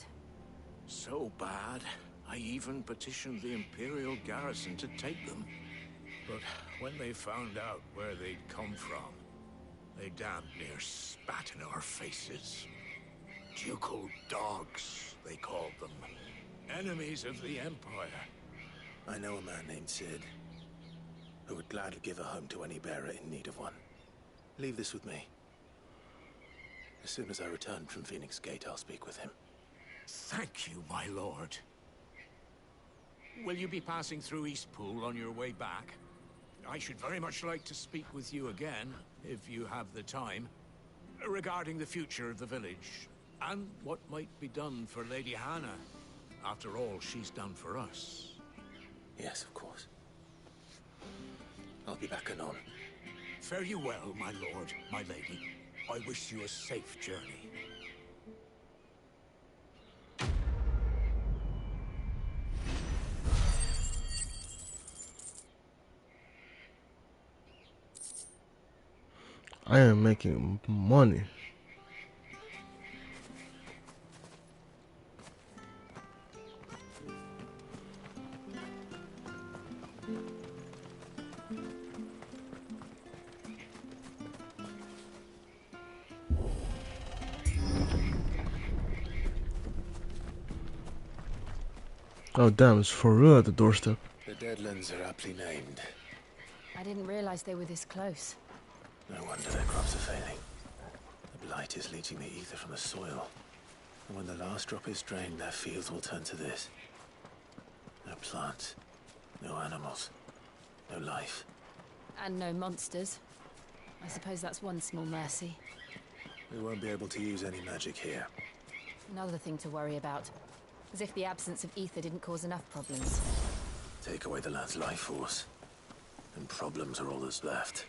So bad, I even petitioned the Imperial garrison to take them. But when they found out where they'd come from, they damn near spat in our faces. Ducal dogs, they called them. Enemies of the Empire. I know a man named Sid, who would gladly give a home to any bearer in need of one. Leave this with me. As soon as I return from Phoenix Gate, I'll speak with him. Thank you, my lord. Will you be passing through Eastpool on your way back? I should very much like to speak with you again, if you have the time, regarding the future of the village, and what might be done for Lady Hannah, after all she's done for us. Yes, of course. I'll be back anon. Fare you well, my lord, my lady. I wish you a safe journey. I am making money. Oh damn, it's for real at the doorstep. The Deadlands are aptly named. I didn't realize they were this close. No wonder their crops are failing. The blight is leaching the ether from the soil. And when the last drop is drained, their fields will turn to this. No plants, no animals, no life. And no monsters. I suppose that's one small mercy. We won't be able to use any magic here. Another thing to worry about. As if the absence of ether didn't cause enough problems. Take away the lad's life force, and problems are all that's left.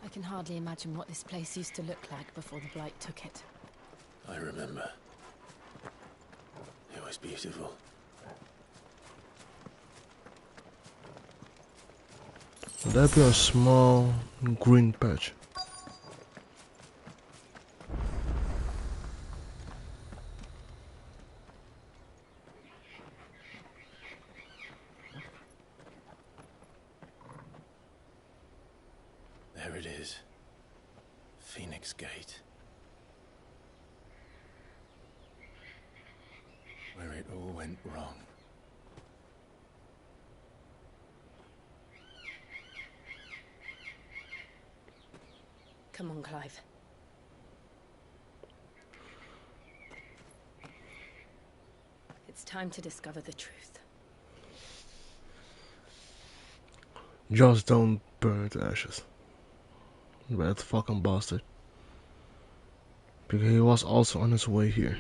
I can hardly imagine what this place used to look like before the blight took it. I remember. It was beautiful. Would that be a small green patch? There it is. Phoenix Gate. Where it all went wrong. Come on, Clive. It's time to discover the truth. Just don't burn it to ashes. That fucking bastard. Because he was also on his way here.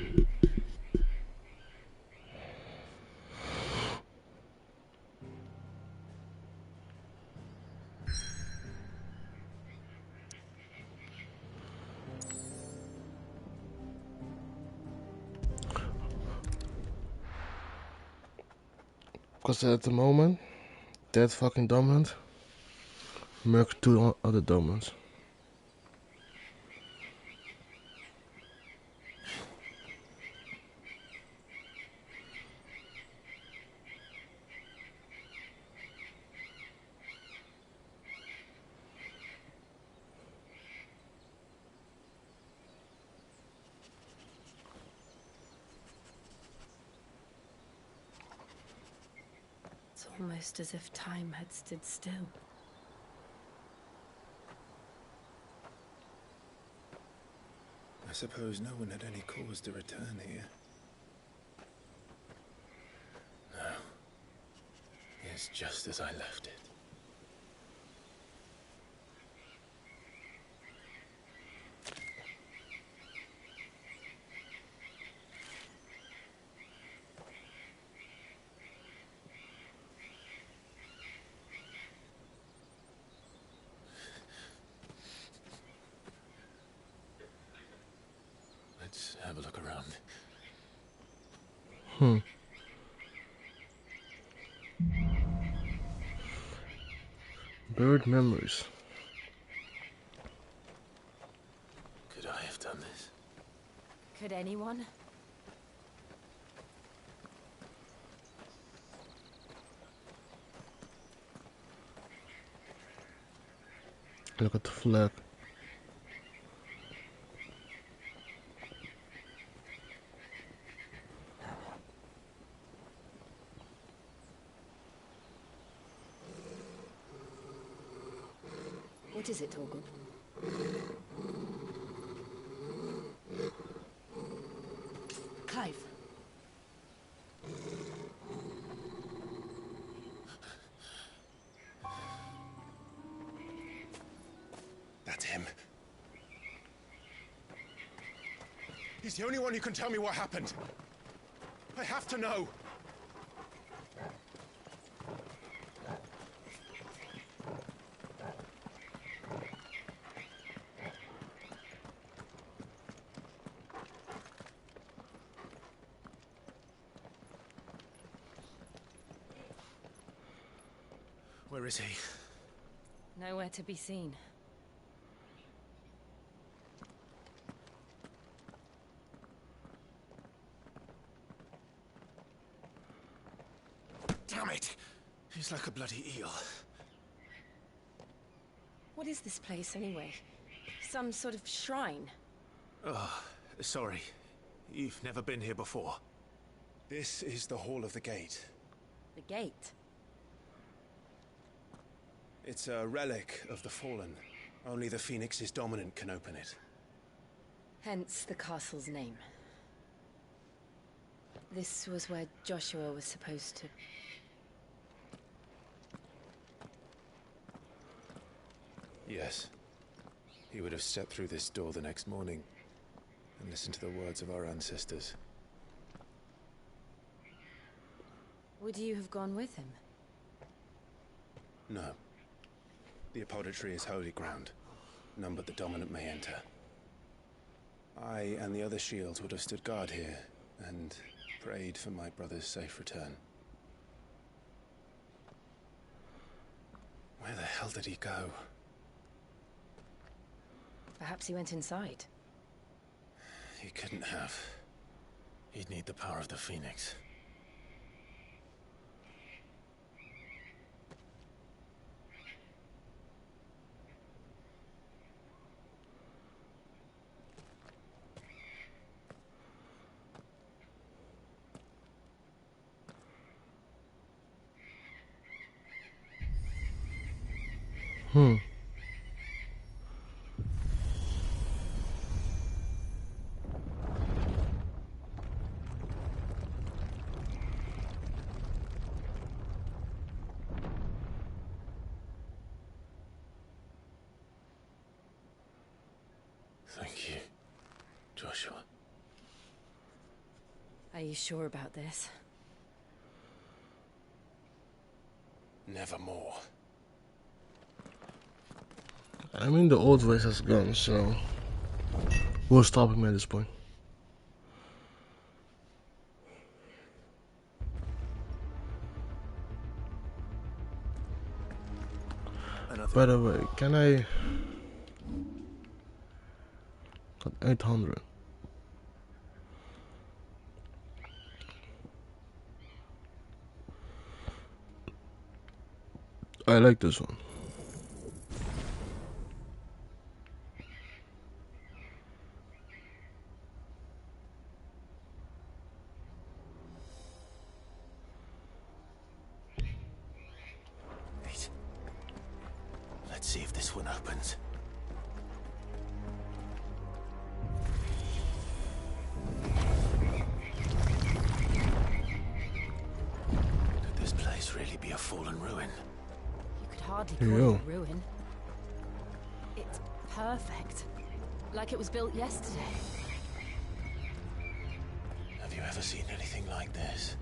Because at the moment, that fucking dominant murked 2 other dominants. It's almost as if time had stood still. I suppose no one had any cause to return here. No. It's just as I left it. Let's have a look around. Buried memories. Could I have done this? Could anyone? Look at the flag. What is it, Torgal? Clive. That's him. He's the only one who can tell me what happened. I have to know. Where is he? Nowhere to be seen. Damn it! He's like a bloody eel. What is this place, anyway? Some sort of shrine? Oh, sorry. You've never been here before. This is the Hall of the Gate. The gate? It's a relic of the Fallen. Only the Phoenix's dominant can open it. Hence the castle's name. This was where Joshua was supposed to... Yes. He would have stepped through this door the next morning and listened to the words of our ancestors. Would you have gone with him? No. The apodatory is holy ground. None but the dominant may enter. I and the other shields would have stood guard here and prayed for my brother's safe return. Where the hell did he go? Perhaps he went inside. He couldn't have. He'd need the power of the Phoenix. Thank you, Joshua. Are you sure about this? Nevermore. I mean, the old ways has gone, so we're stopping me at this point. By the way, can I... Got 800. I like this one. Wait. Let's see if this one opens. Could this place really be a fallen ruin? You could hardly call it a ruin. It's perfect. Like it was built yesterday. Have you ever seen anything like this?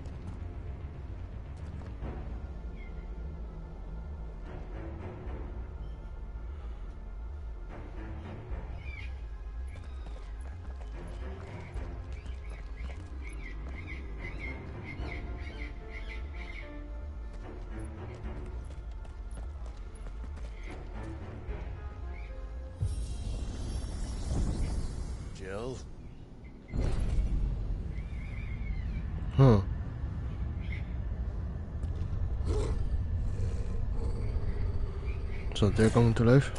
Jill? Huh. So they're coming to life?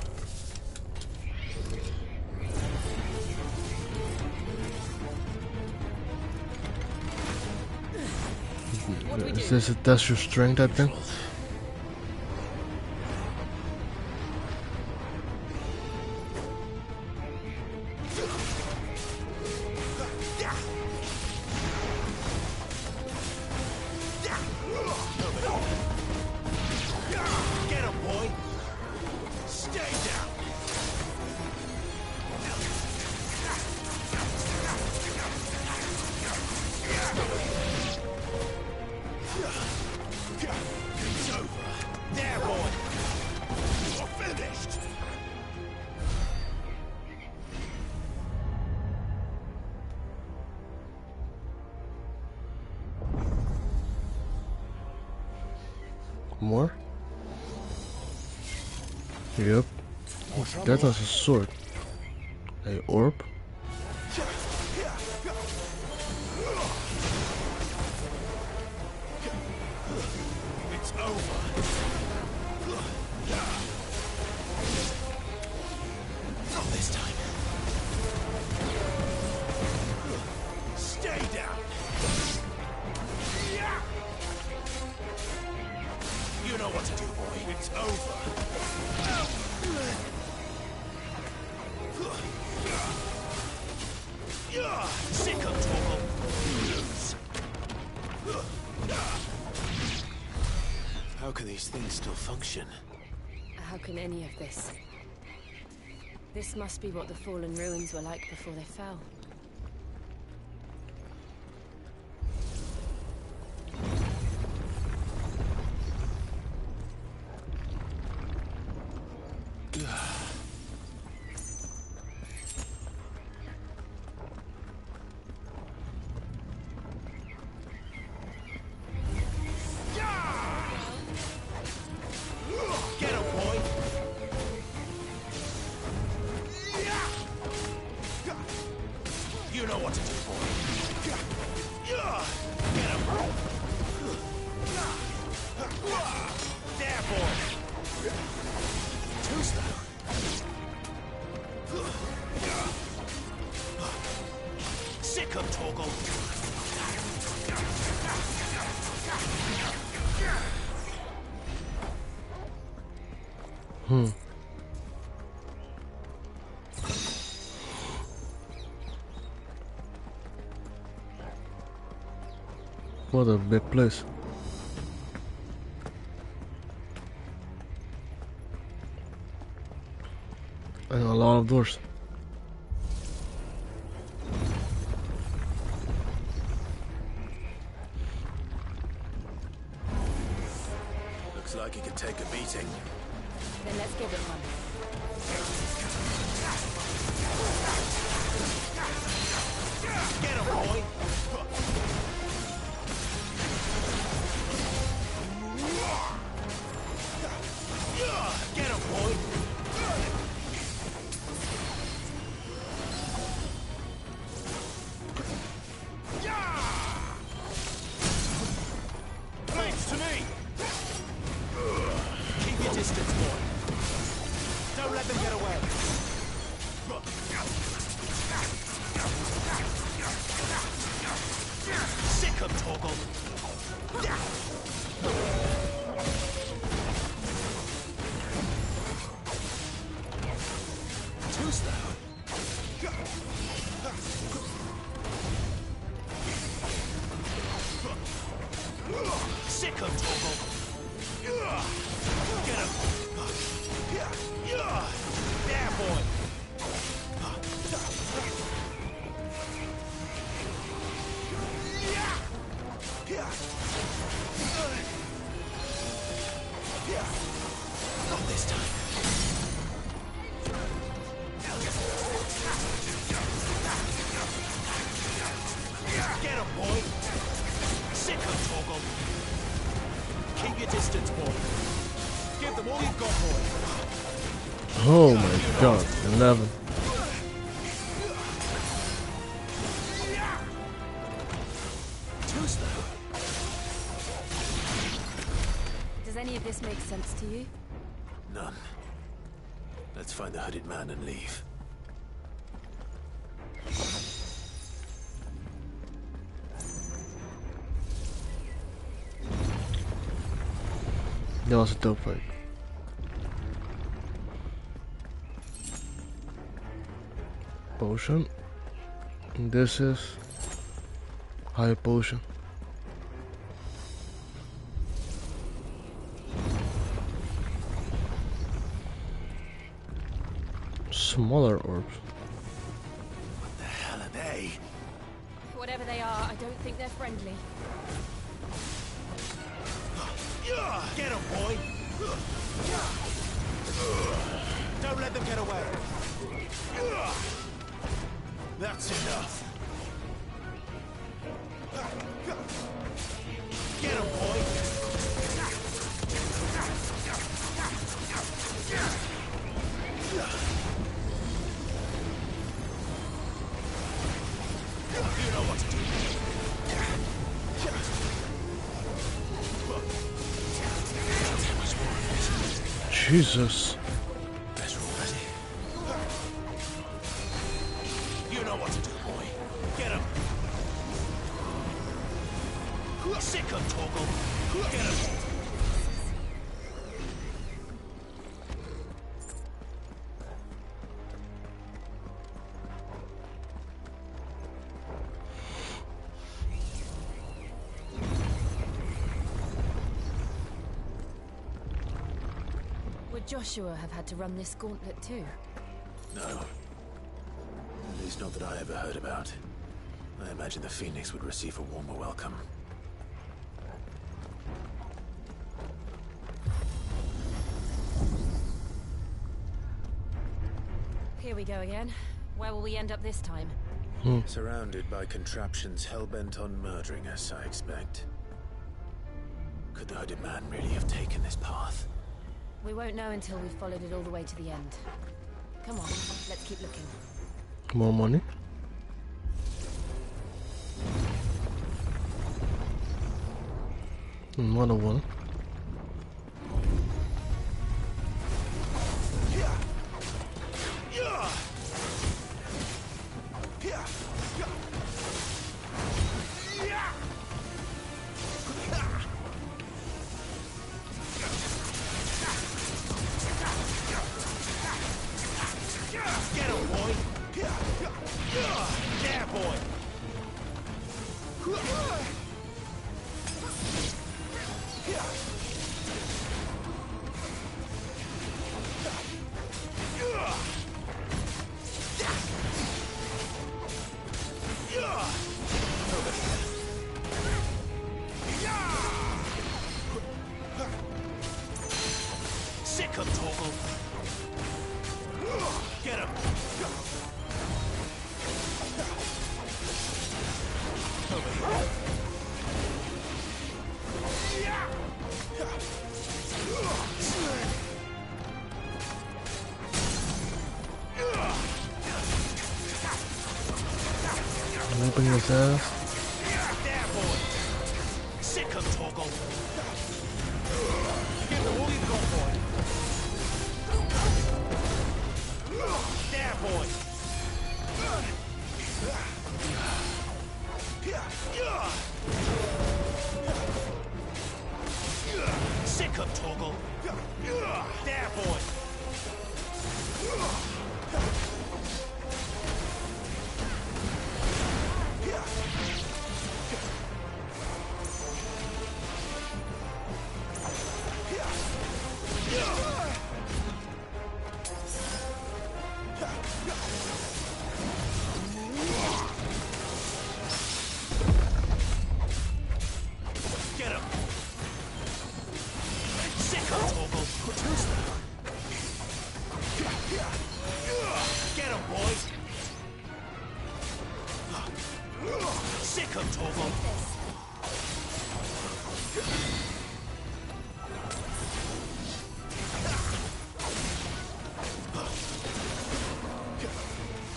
Is this a test your strength, I think? Get him, boy! Stay down! It's over. There, boy! You're finished! More? Yep. That was a sword. A orb? It's over. Not this time. Stay down. You know what to do, boy. It's over. Sick of trouble. Lose. How can these things still function? How can any of this? This must be what the fallen ruins were like before they fell. Get him, boy! You know what to do, boy. Get him! There, boy! Too slow. Sick of Torgal. What a big place. And a lot of doors. Looks like he could take a beating. Then let's give it one. Get him, boy! Get him, boy! Sick of Toggle. Get him. There, boy. Not this time. Get him, boy. Sick of Toggle. Keep your distance, boy. Give them all you've got, boy. Oh my god, 11. Too slow. Does any of this make sense to you? None. Let's find the hooded man and leave. That was a dope fight. Potion. And this is high potion. Smaller orbs. What the hell are they? Whatever they are, I don't think they're friendly. Get him, boy! Don't let them get away! That's enough! Get him, boy! You know what to do. Jesus. You know what to do, boy. Get him. Sick of Toggle. Get him. Would Joshua have had to run this gauntlet too? No. At least not that I ever heard about. I imagine the Phoenix would receive a warmer welcome. Here we go again. Where will we end up this time? Surrounded by contraptions hell-bent on murdering us, I expect. Could the hooded man really have taken this path? We won't know until we've followed it all the way to the end. Come on, let's keep looking. More money. Another one. Get him, boy! There, boy! Sick of Toggle! Get him! Over here. Open his ass. There, boy! Sick of Toggle! Give them all you've got, boy! There, boy! Sick of Toggle! There, boy! Sick of Torval.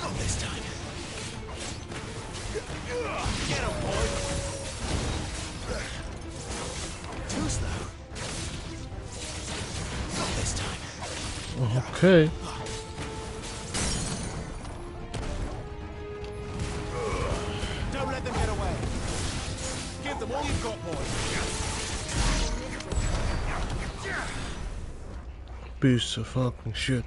Not this time. Get him, boy. Too slow. Not this time. Okay. Don't let them get away. Give them all you've got, boy. Piece of fucking shit.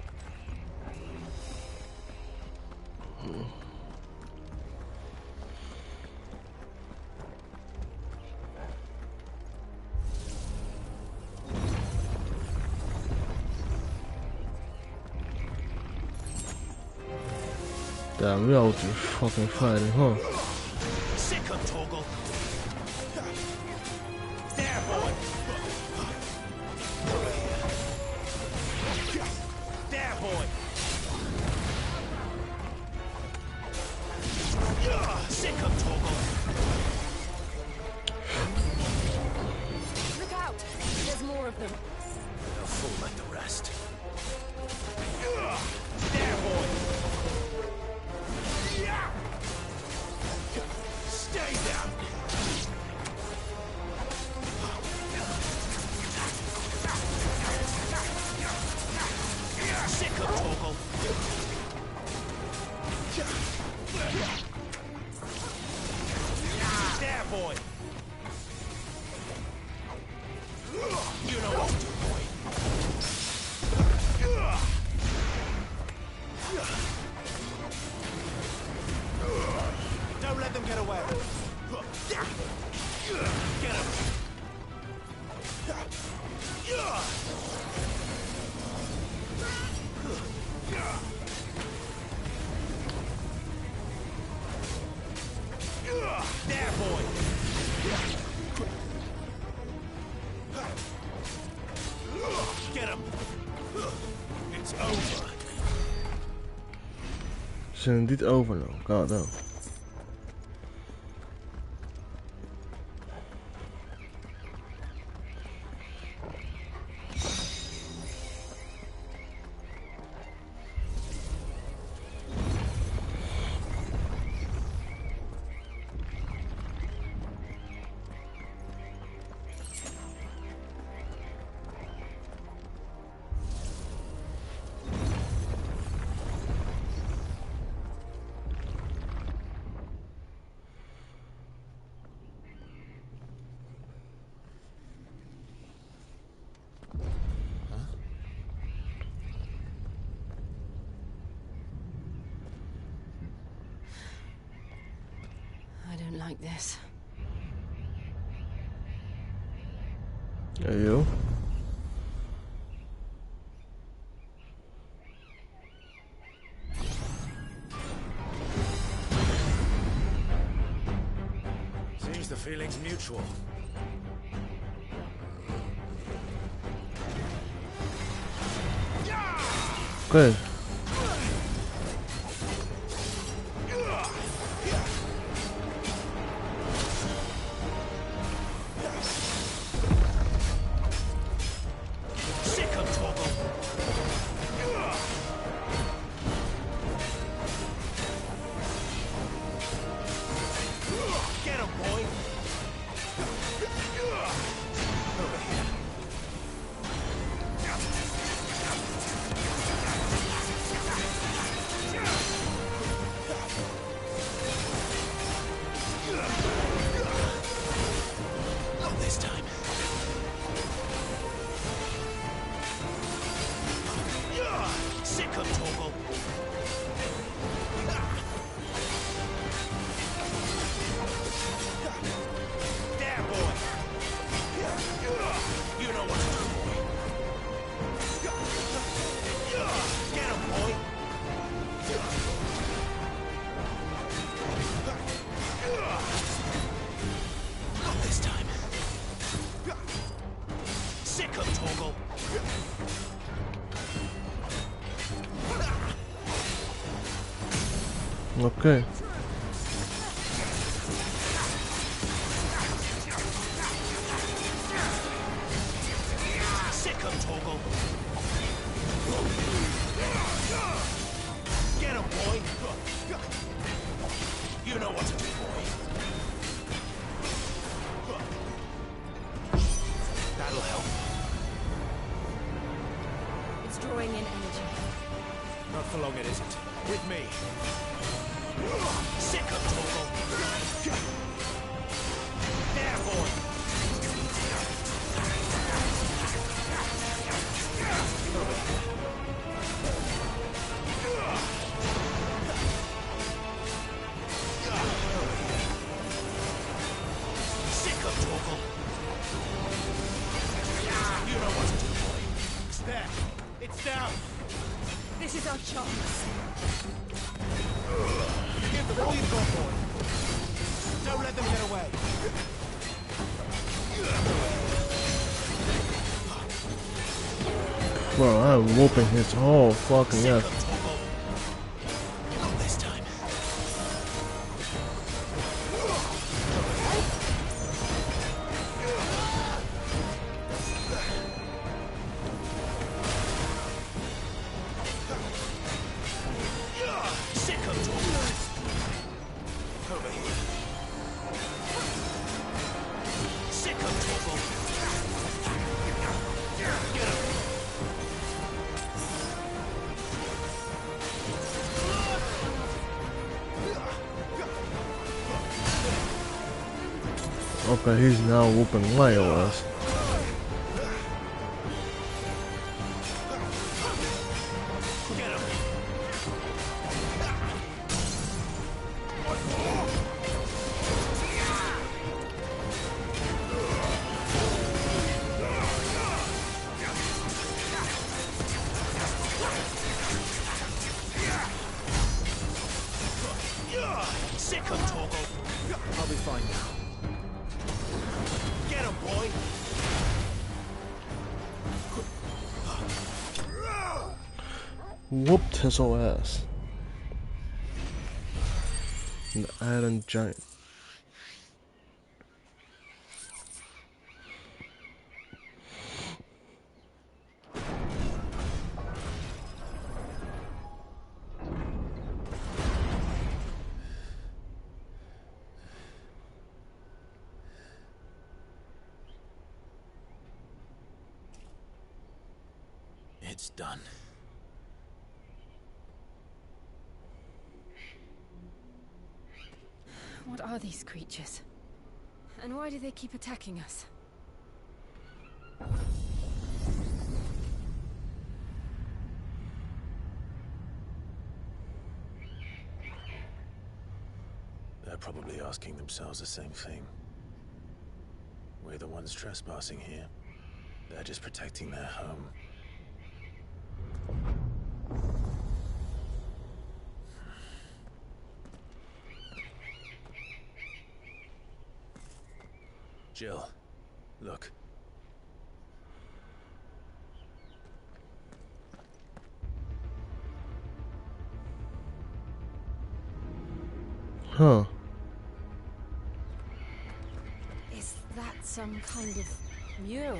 Damn, we all just fucking fighting, huh? Sick of Torgal. There, boy. There, boy. Sick of Torgal. Look out! There's more of them. They'll fall like the rest. There, boy. Stay down. Sick of Torgal. There, boy. You know what to do, boy. Don't let them get away. Get him. There, boy. Get him. It's over. Zijn dit over nou? God no. I don't like this. Hey, yo. Seems the feeling's mutual. Okay. Sick of Torgal. Get him, boy. Over here. Not this time. Sick of Torgal. There, boy. You know what to do, boy. Get him, boy. Not this time. Sick of Torgal. Okay. chance. Give them all you've got, boy. Don't let them get away. Bro, I'm whooping his whole fucking ass. Not this time. Over here. Sicko toggle. Get him. Okay, he's now whooping my ass. Sicko toggle. I'll be fine now. Get him, boy. Whooped his whole ass. The Iron Giant. It's done. What are these creatures? And why do they keep attacking us? They're probably asking themselves the same thing. We're the ones trespassing here. They're just protecting their home. Jill, look. Huh. Is that some kind of mural?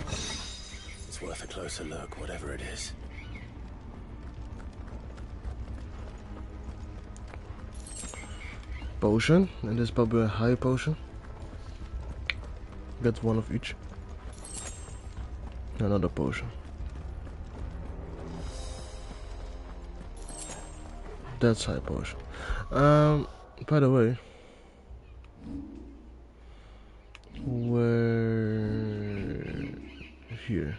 It's worth a closer look, whatever it is. Potion, and this is probably a high potion. Get one of each. Another potion. That's high potion. By the way, where here?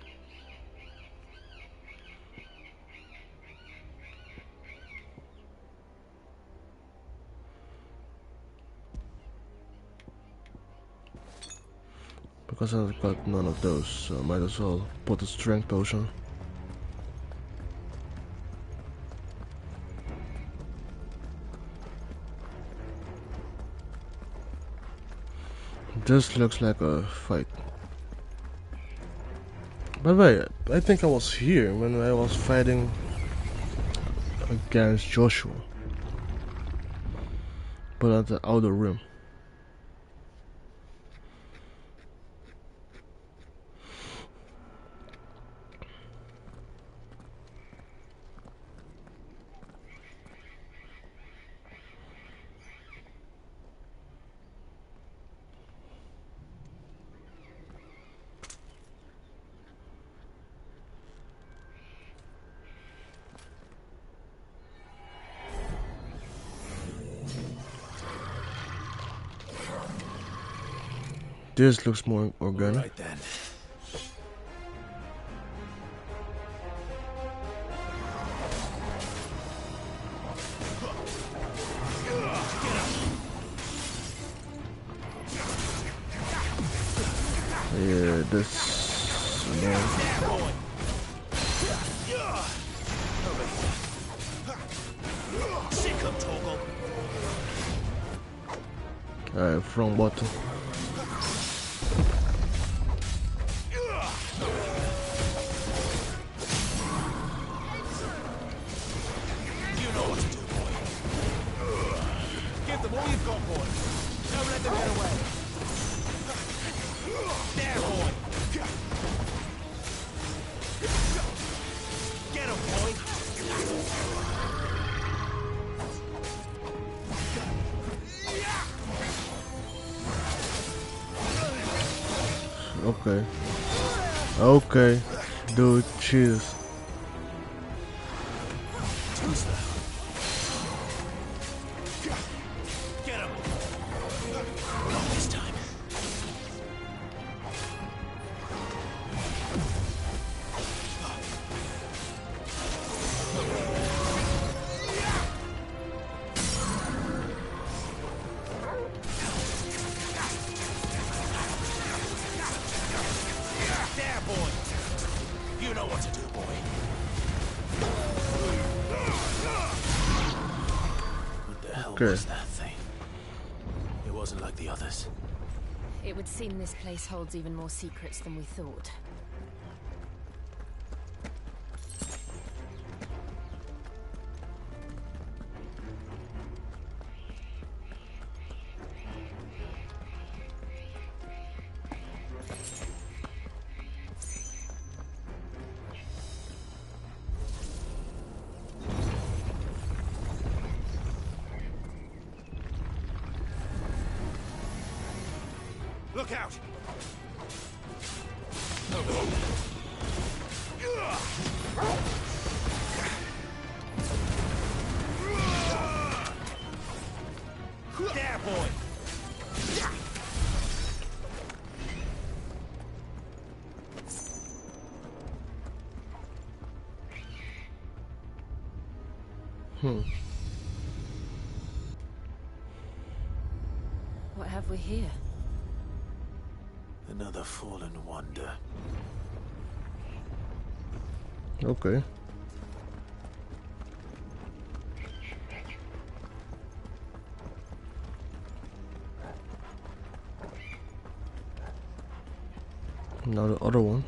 Because I've got none of those, so I might as well put a strength potion. This looks like a fight. By the way, I think I was here when I was fighting against Joshua. But at the outer rim. This looks more organic. Right then. Yeah, this. Wrong button. You know what to do, boy. Give them all you've got, boy. Don't let them get away. There, boy. Get him, boy. Okay. Okay. Dude, cheers. Too slow. Get him. Not this time. There, boy. You know what to do, boy. What the hell Okay. was that thing? It wasn't like the others. It would seem this place holds even more secrets than we thought. Look out! There, boy! What have we here? Another fallen wonder. Okay. Now the other one.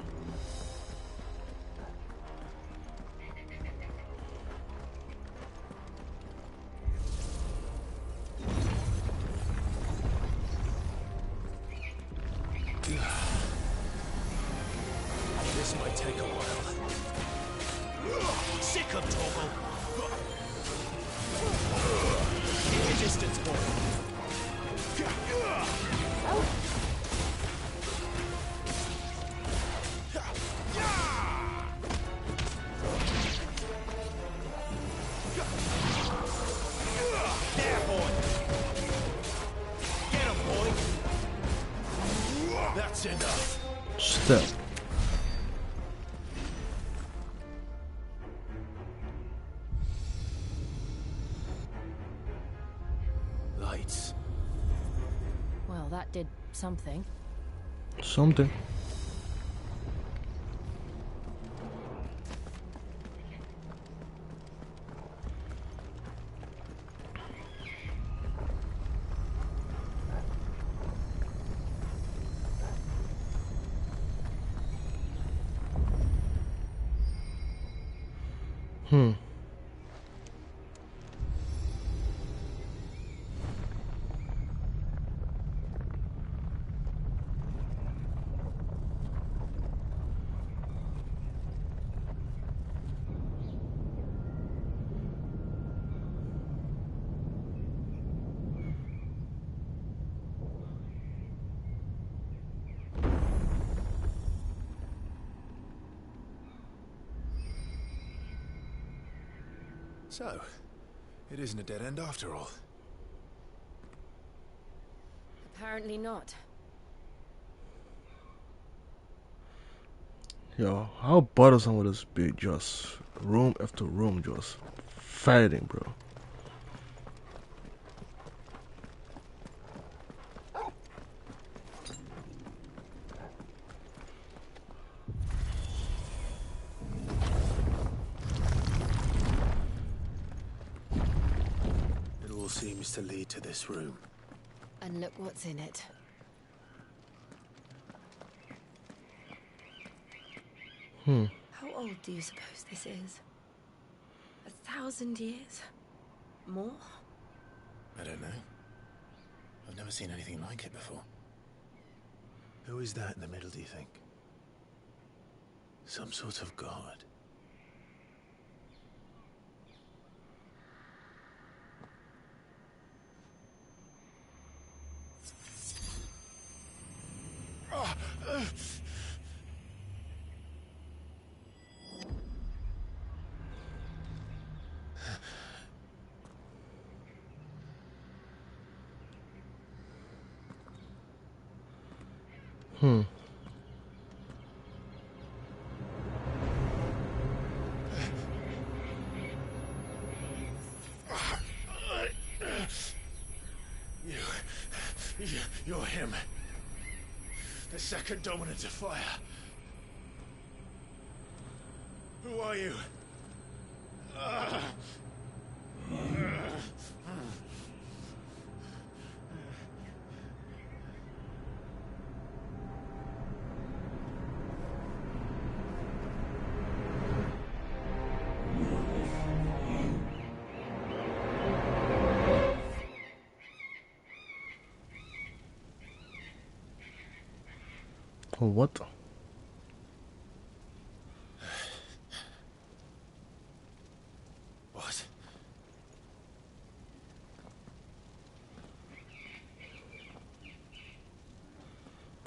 This might take a while. Sick of Torgal. Keep your distance, boy. There, boy. Get him, boy. That's enough. Step. Lights. Well, that did something. Something. So, it isn't a dead end after all. Apparently not. Yo, how bothersome would this be? Just room after room, just fighting, bro. It all seems to lead to this room. And look what's in it. How old do you suppose this is? 1,000 years? More? I don't know. I've never seen anything like it before. Who is that in the middle, do you think? Some sort of god? You're him. The second dominant of fire. Who are you? What? What?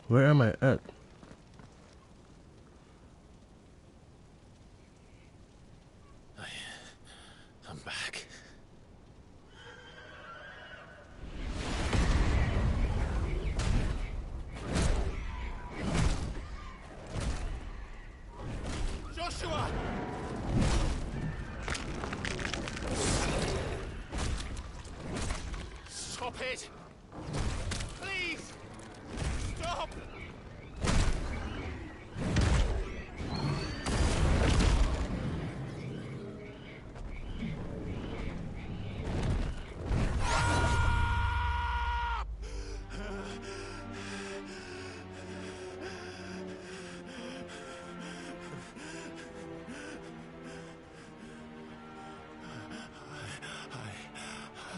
Where am I at? I'm back. Joshua! Stop it! Please! Stop!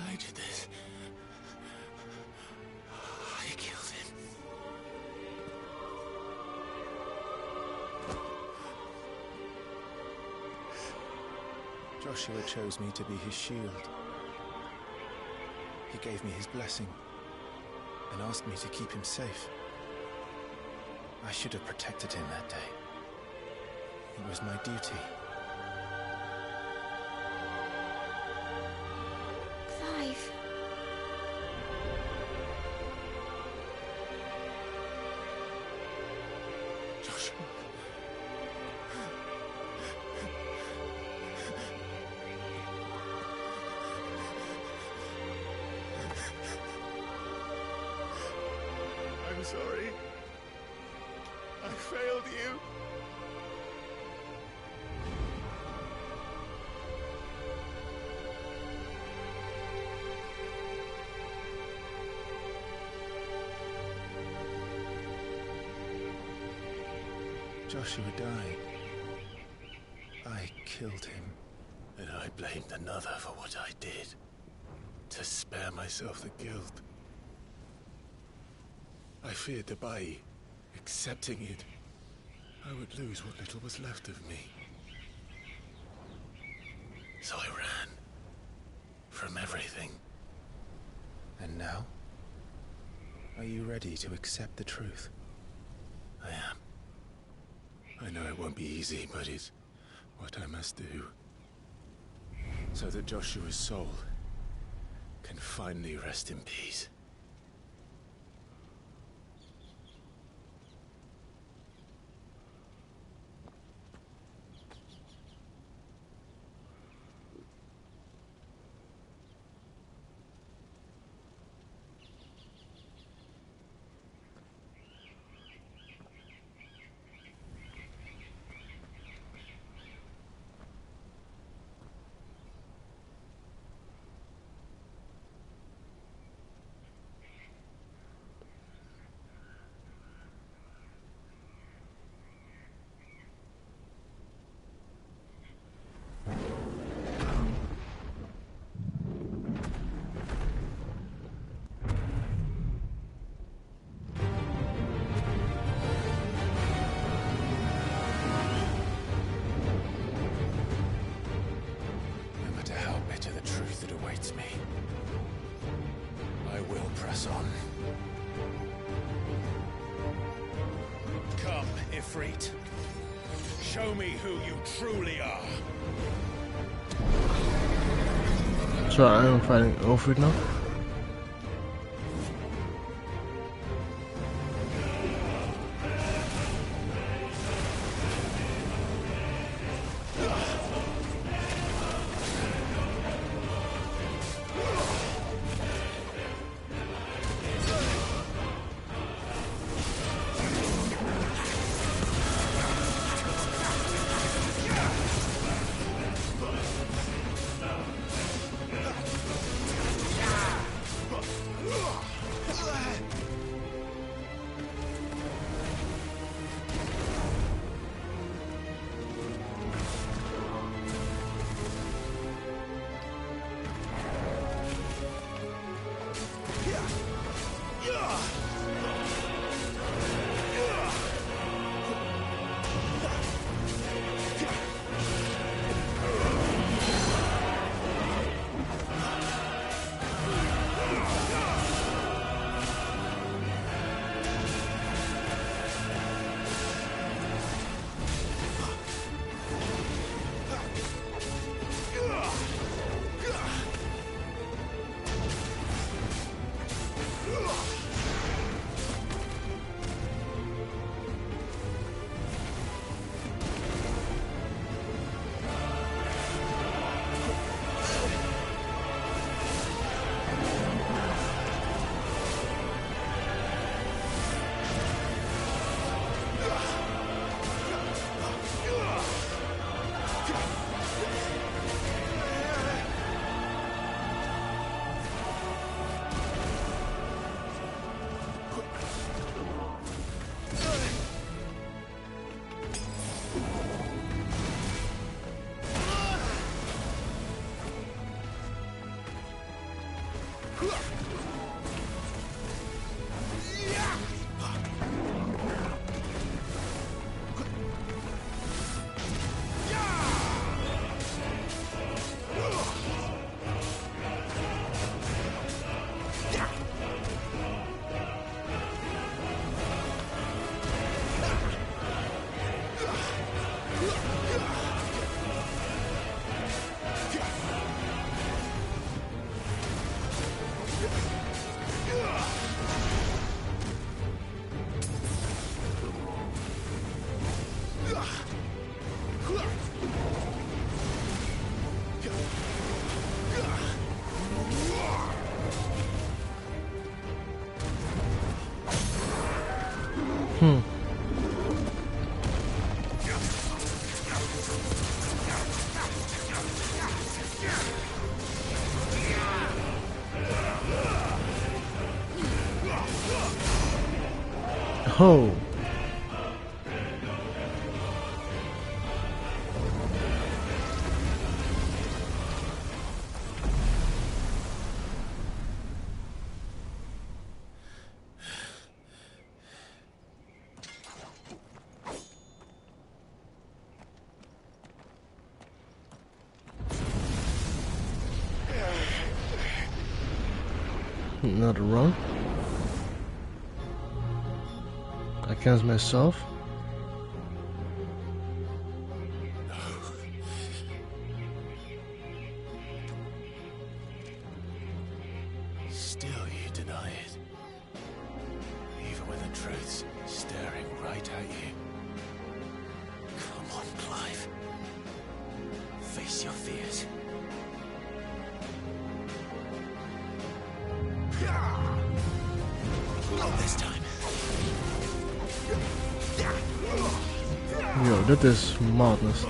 I did this. I killed him. Joshua chose me to be his shield. He gave me his blessing and asked me to keep him safe. I should have protected him that day. It was my duty. Clive. Joshua. I'm sorry. I failed you. Joshua died. I killed him. And I blamed another for what I did. To spare myself the guilt. I feared that by accepting it, I would lose what little was left of me. So I ran. From everything. And now? Are you ready to accept the truth? I am. I know it won't be easy, but it's what I must do. So that Joshua's soul can finally rest in peace. awaits me. I will press on. Come, Ifrit. Show me who you truly are. So I am fighting over it now. Oh. Another run. Against myself. Still you deny it. Even when the truth's staring right at you. Come on, Clive. Face your fears. Not this time. Yo, that is madness.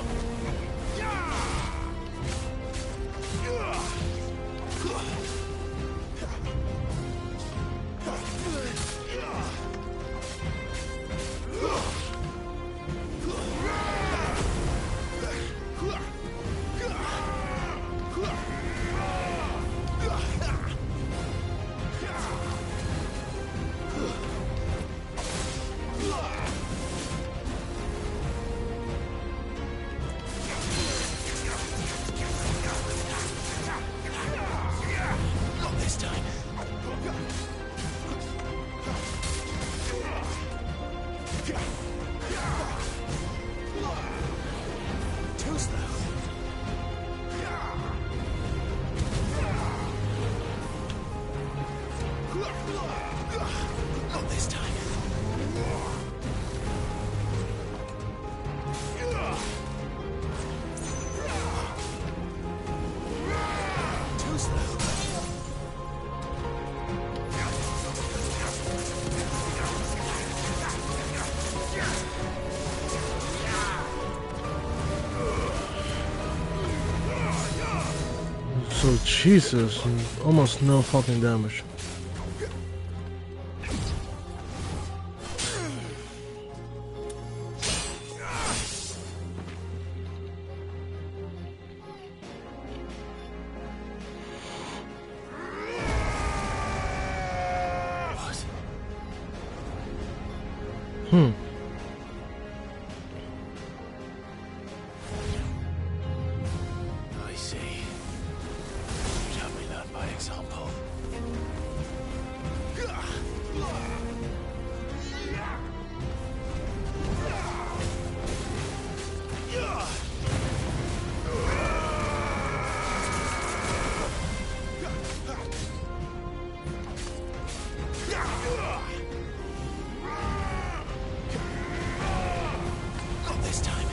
Also, Jesus, almost no fucking damage. I see. You'd have me learn by example. Not this time.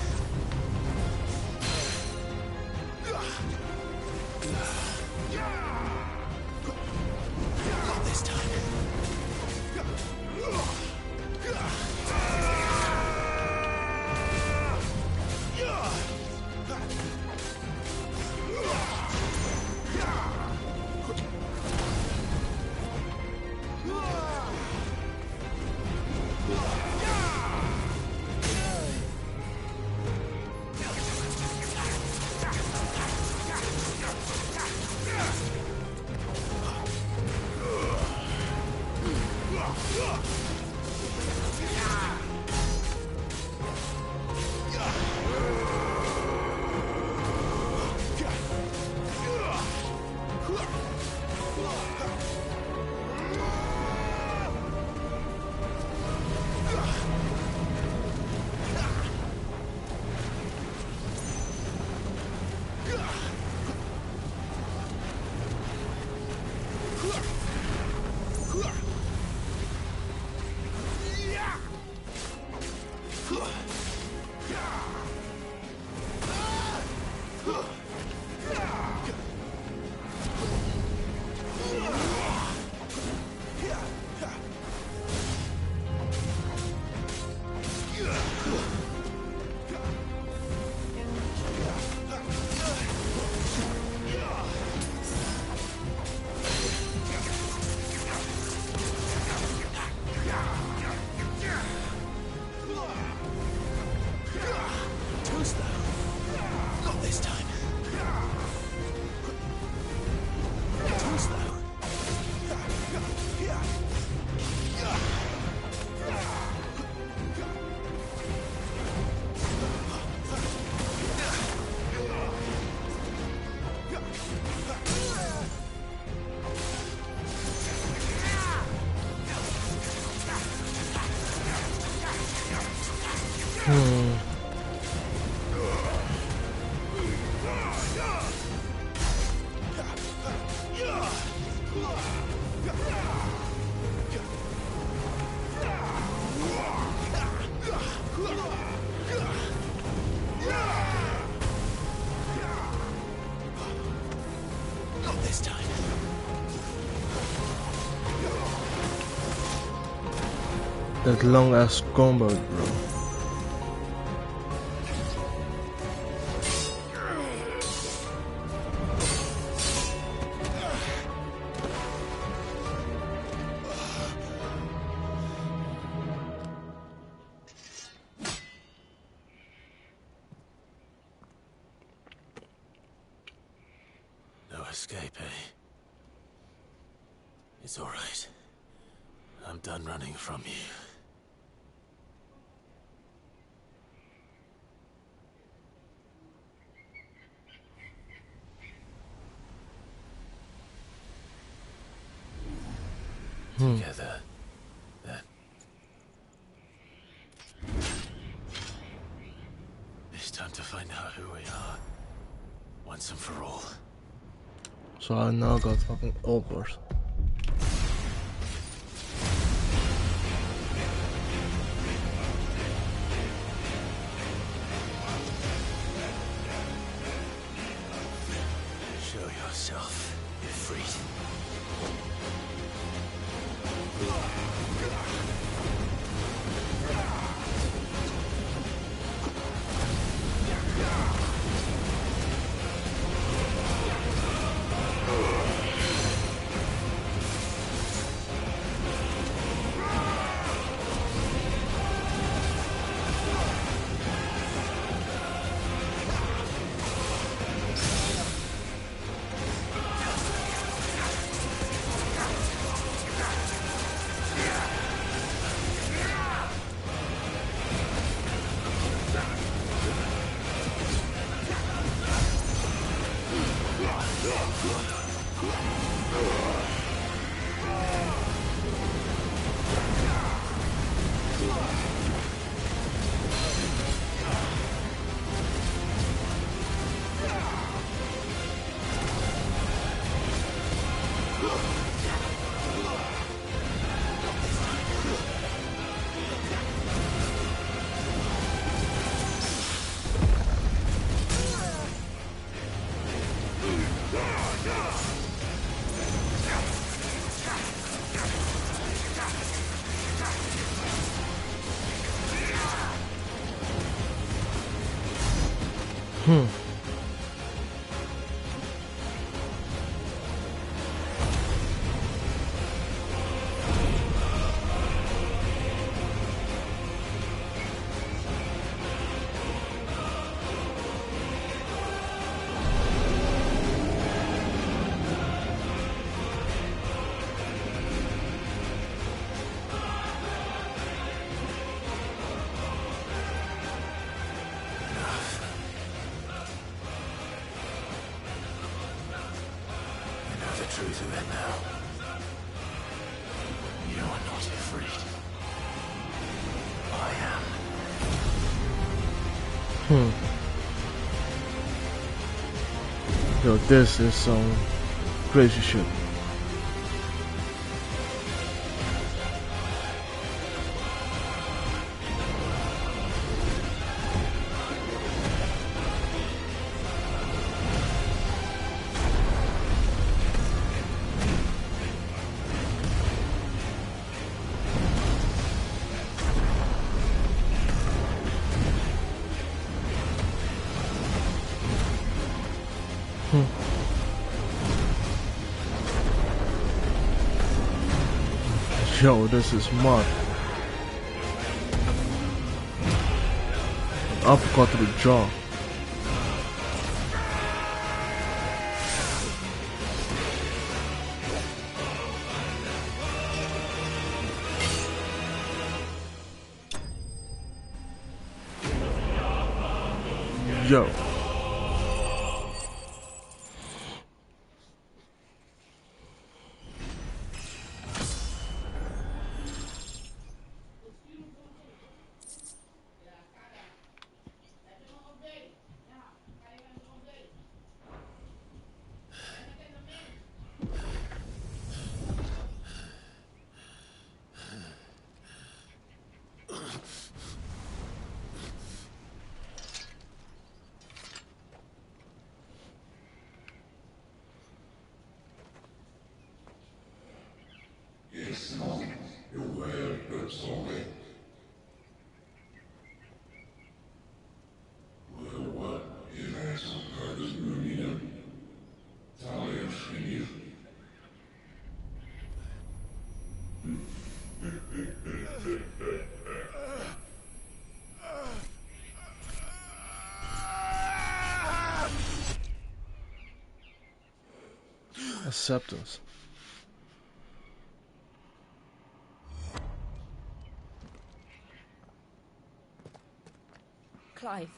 Not this time. Too slow. Not this time. Too slow. Not this time. That long ass combo, bro. No escape, eh? It's all right. I'm done running from you. Together, then. It's time to find out who we are, once and for all. So I now got fucking Oldworth. Show yourself, Ifrit. Truth of it now. You are not afraid. I am. Yo, this is some crazy shit. Yo, this is mad. Uppercut to the jaw. Yo. Acceptance. Clive,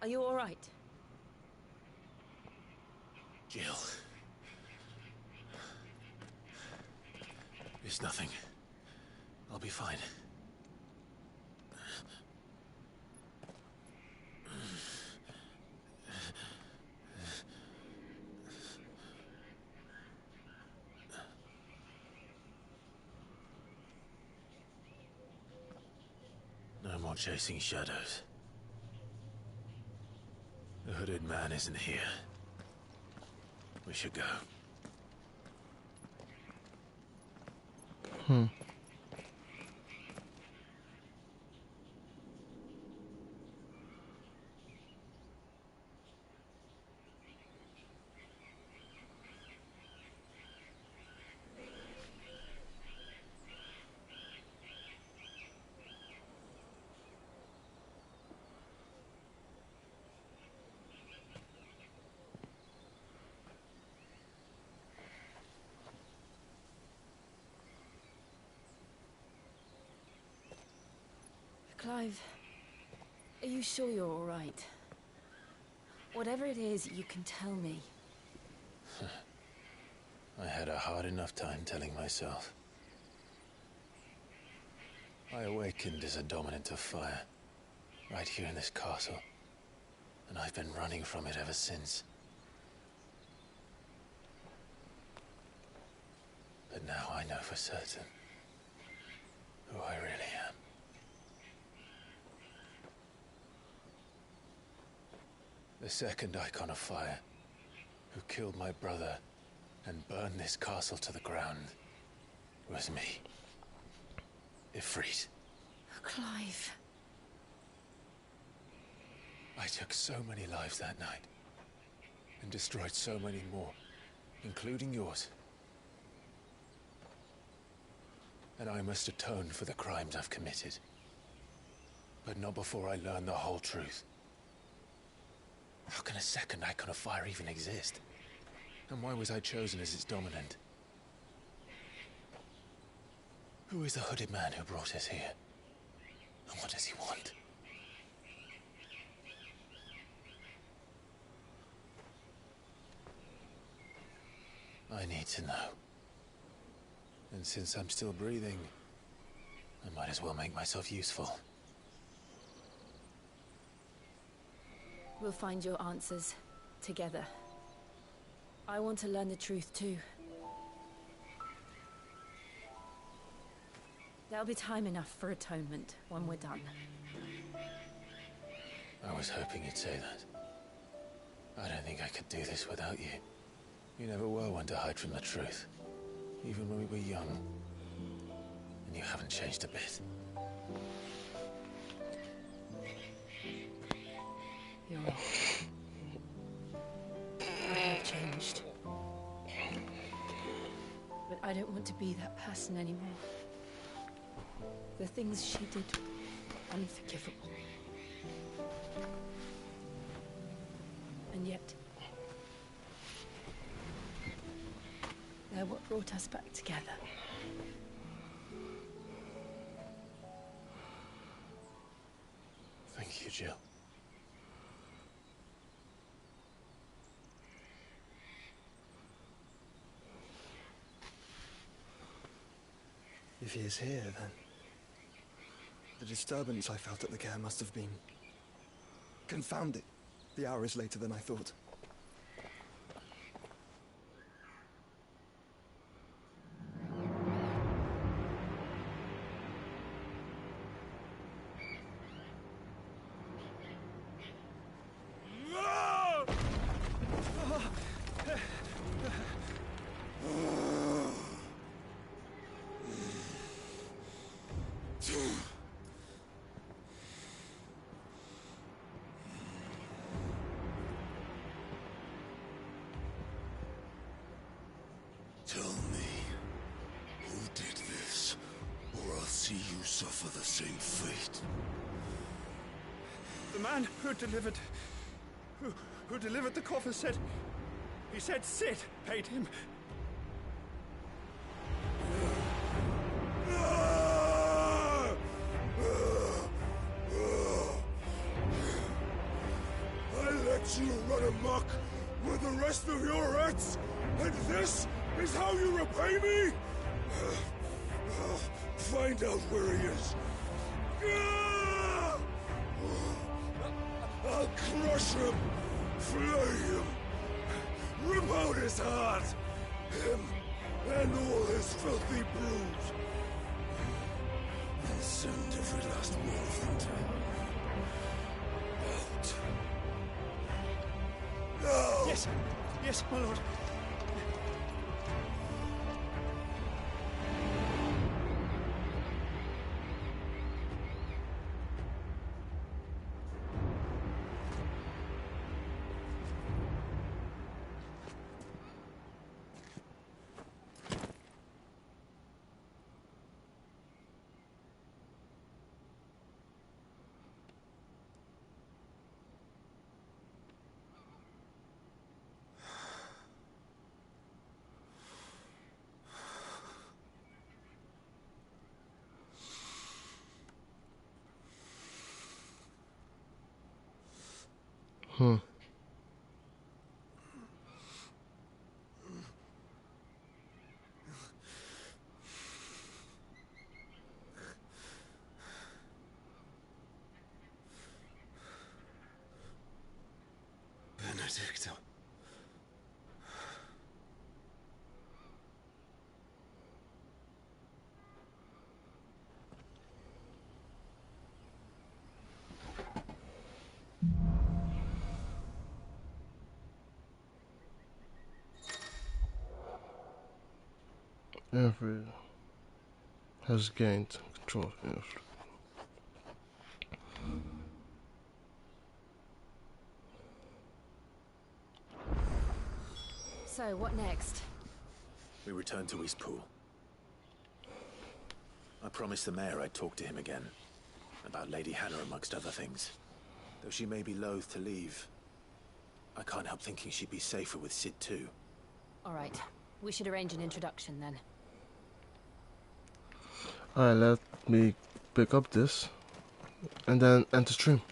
are you all right? Jill. It's nothing. I'll be fine. No more chasing shadows. The hooded man isn't here. We should go. Clive, are you sure you're all right? Whatever it is, you can tell me. I had a hard enough time telling myself. I awakened as a dominant of fire, right here in this castle, and I've been running from it ever since. But now I know for certain who I really am. The second icon of fire, who killed my brother and burned this castle to the ground, was me. Ifrit. Clive. I took so many lives that night, and destroyed so many more, including yours. And I must atone for the crimes I've committed. But not before I learn the whole truth. How can a second icon of fire even exist? And why was I chosen as its dominant? Who is the hooded man who brought us here? And what does he want? I need to know. And since I'm still breathing, I might as well make myself useful. We'll find your answers together. I want to learn the truth too. There'll be time enough for atonement when we're done. I was hoping you'd say that. I don't think I could do this without you. You never were one to hide from the truth, even when we were young. And you haven't changed a bit. You're right. I have changed. But I don't want to be that person anymore. The things she did were unforgivable. And yet, they're what brought us back together. Thank you, Jill. If he is here, then the disturbance I felt at the care must have been confounded. The hour is later than I thought. Tell me, who did this, or I'll see you suffer the same fate. The man who delivered the coffin said, he said Sid paid him. I let you run amok with the rest of your rats, and this is how you repay me? Find out where he is. I'll crush him, flay him, rip out his heart, him and all his filthy brood, and send every last one of them to hell. Out. Now! Yes, yes, my lord. Benedicta. Every has gained control of Every. So, what next? We return to Eastpool. I promised the mayor I'd talk to him again. About Lady Hannah, amongst other things. Though she may be loath to leave, I can't help thinking she'd be safer with Sid too. Alright. We should arrange an introduction then. Alright, let me pick up this and then end the stream.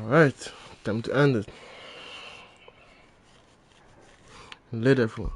Alright, time to end it. Later everyone.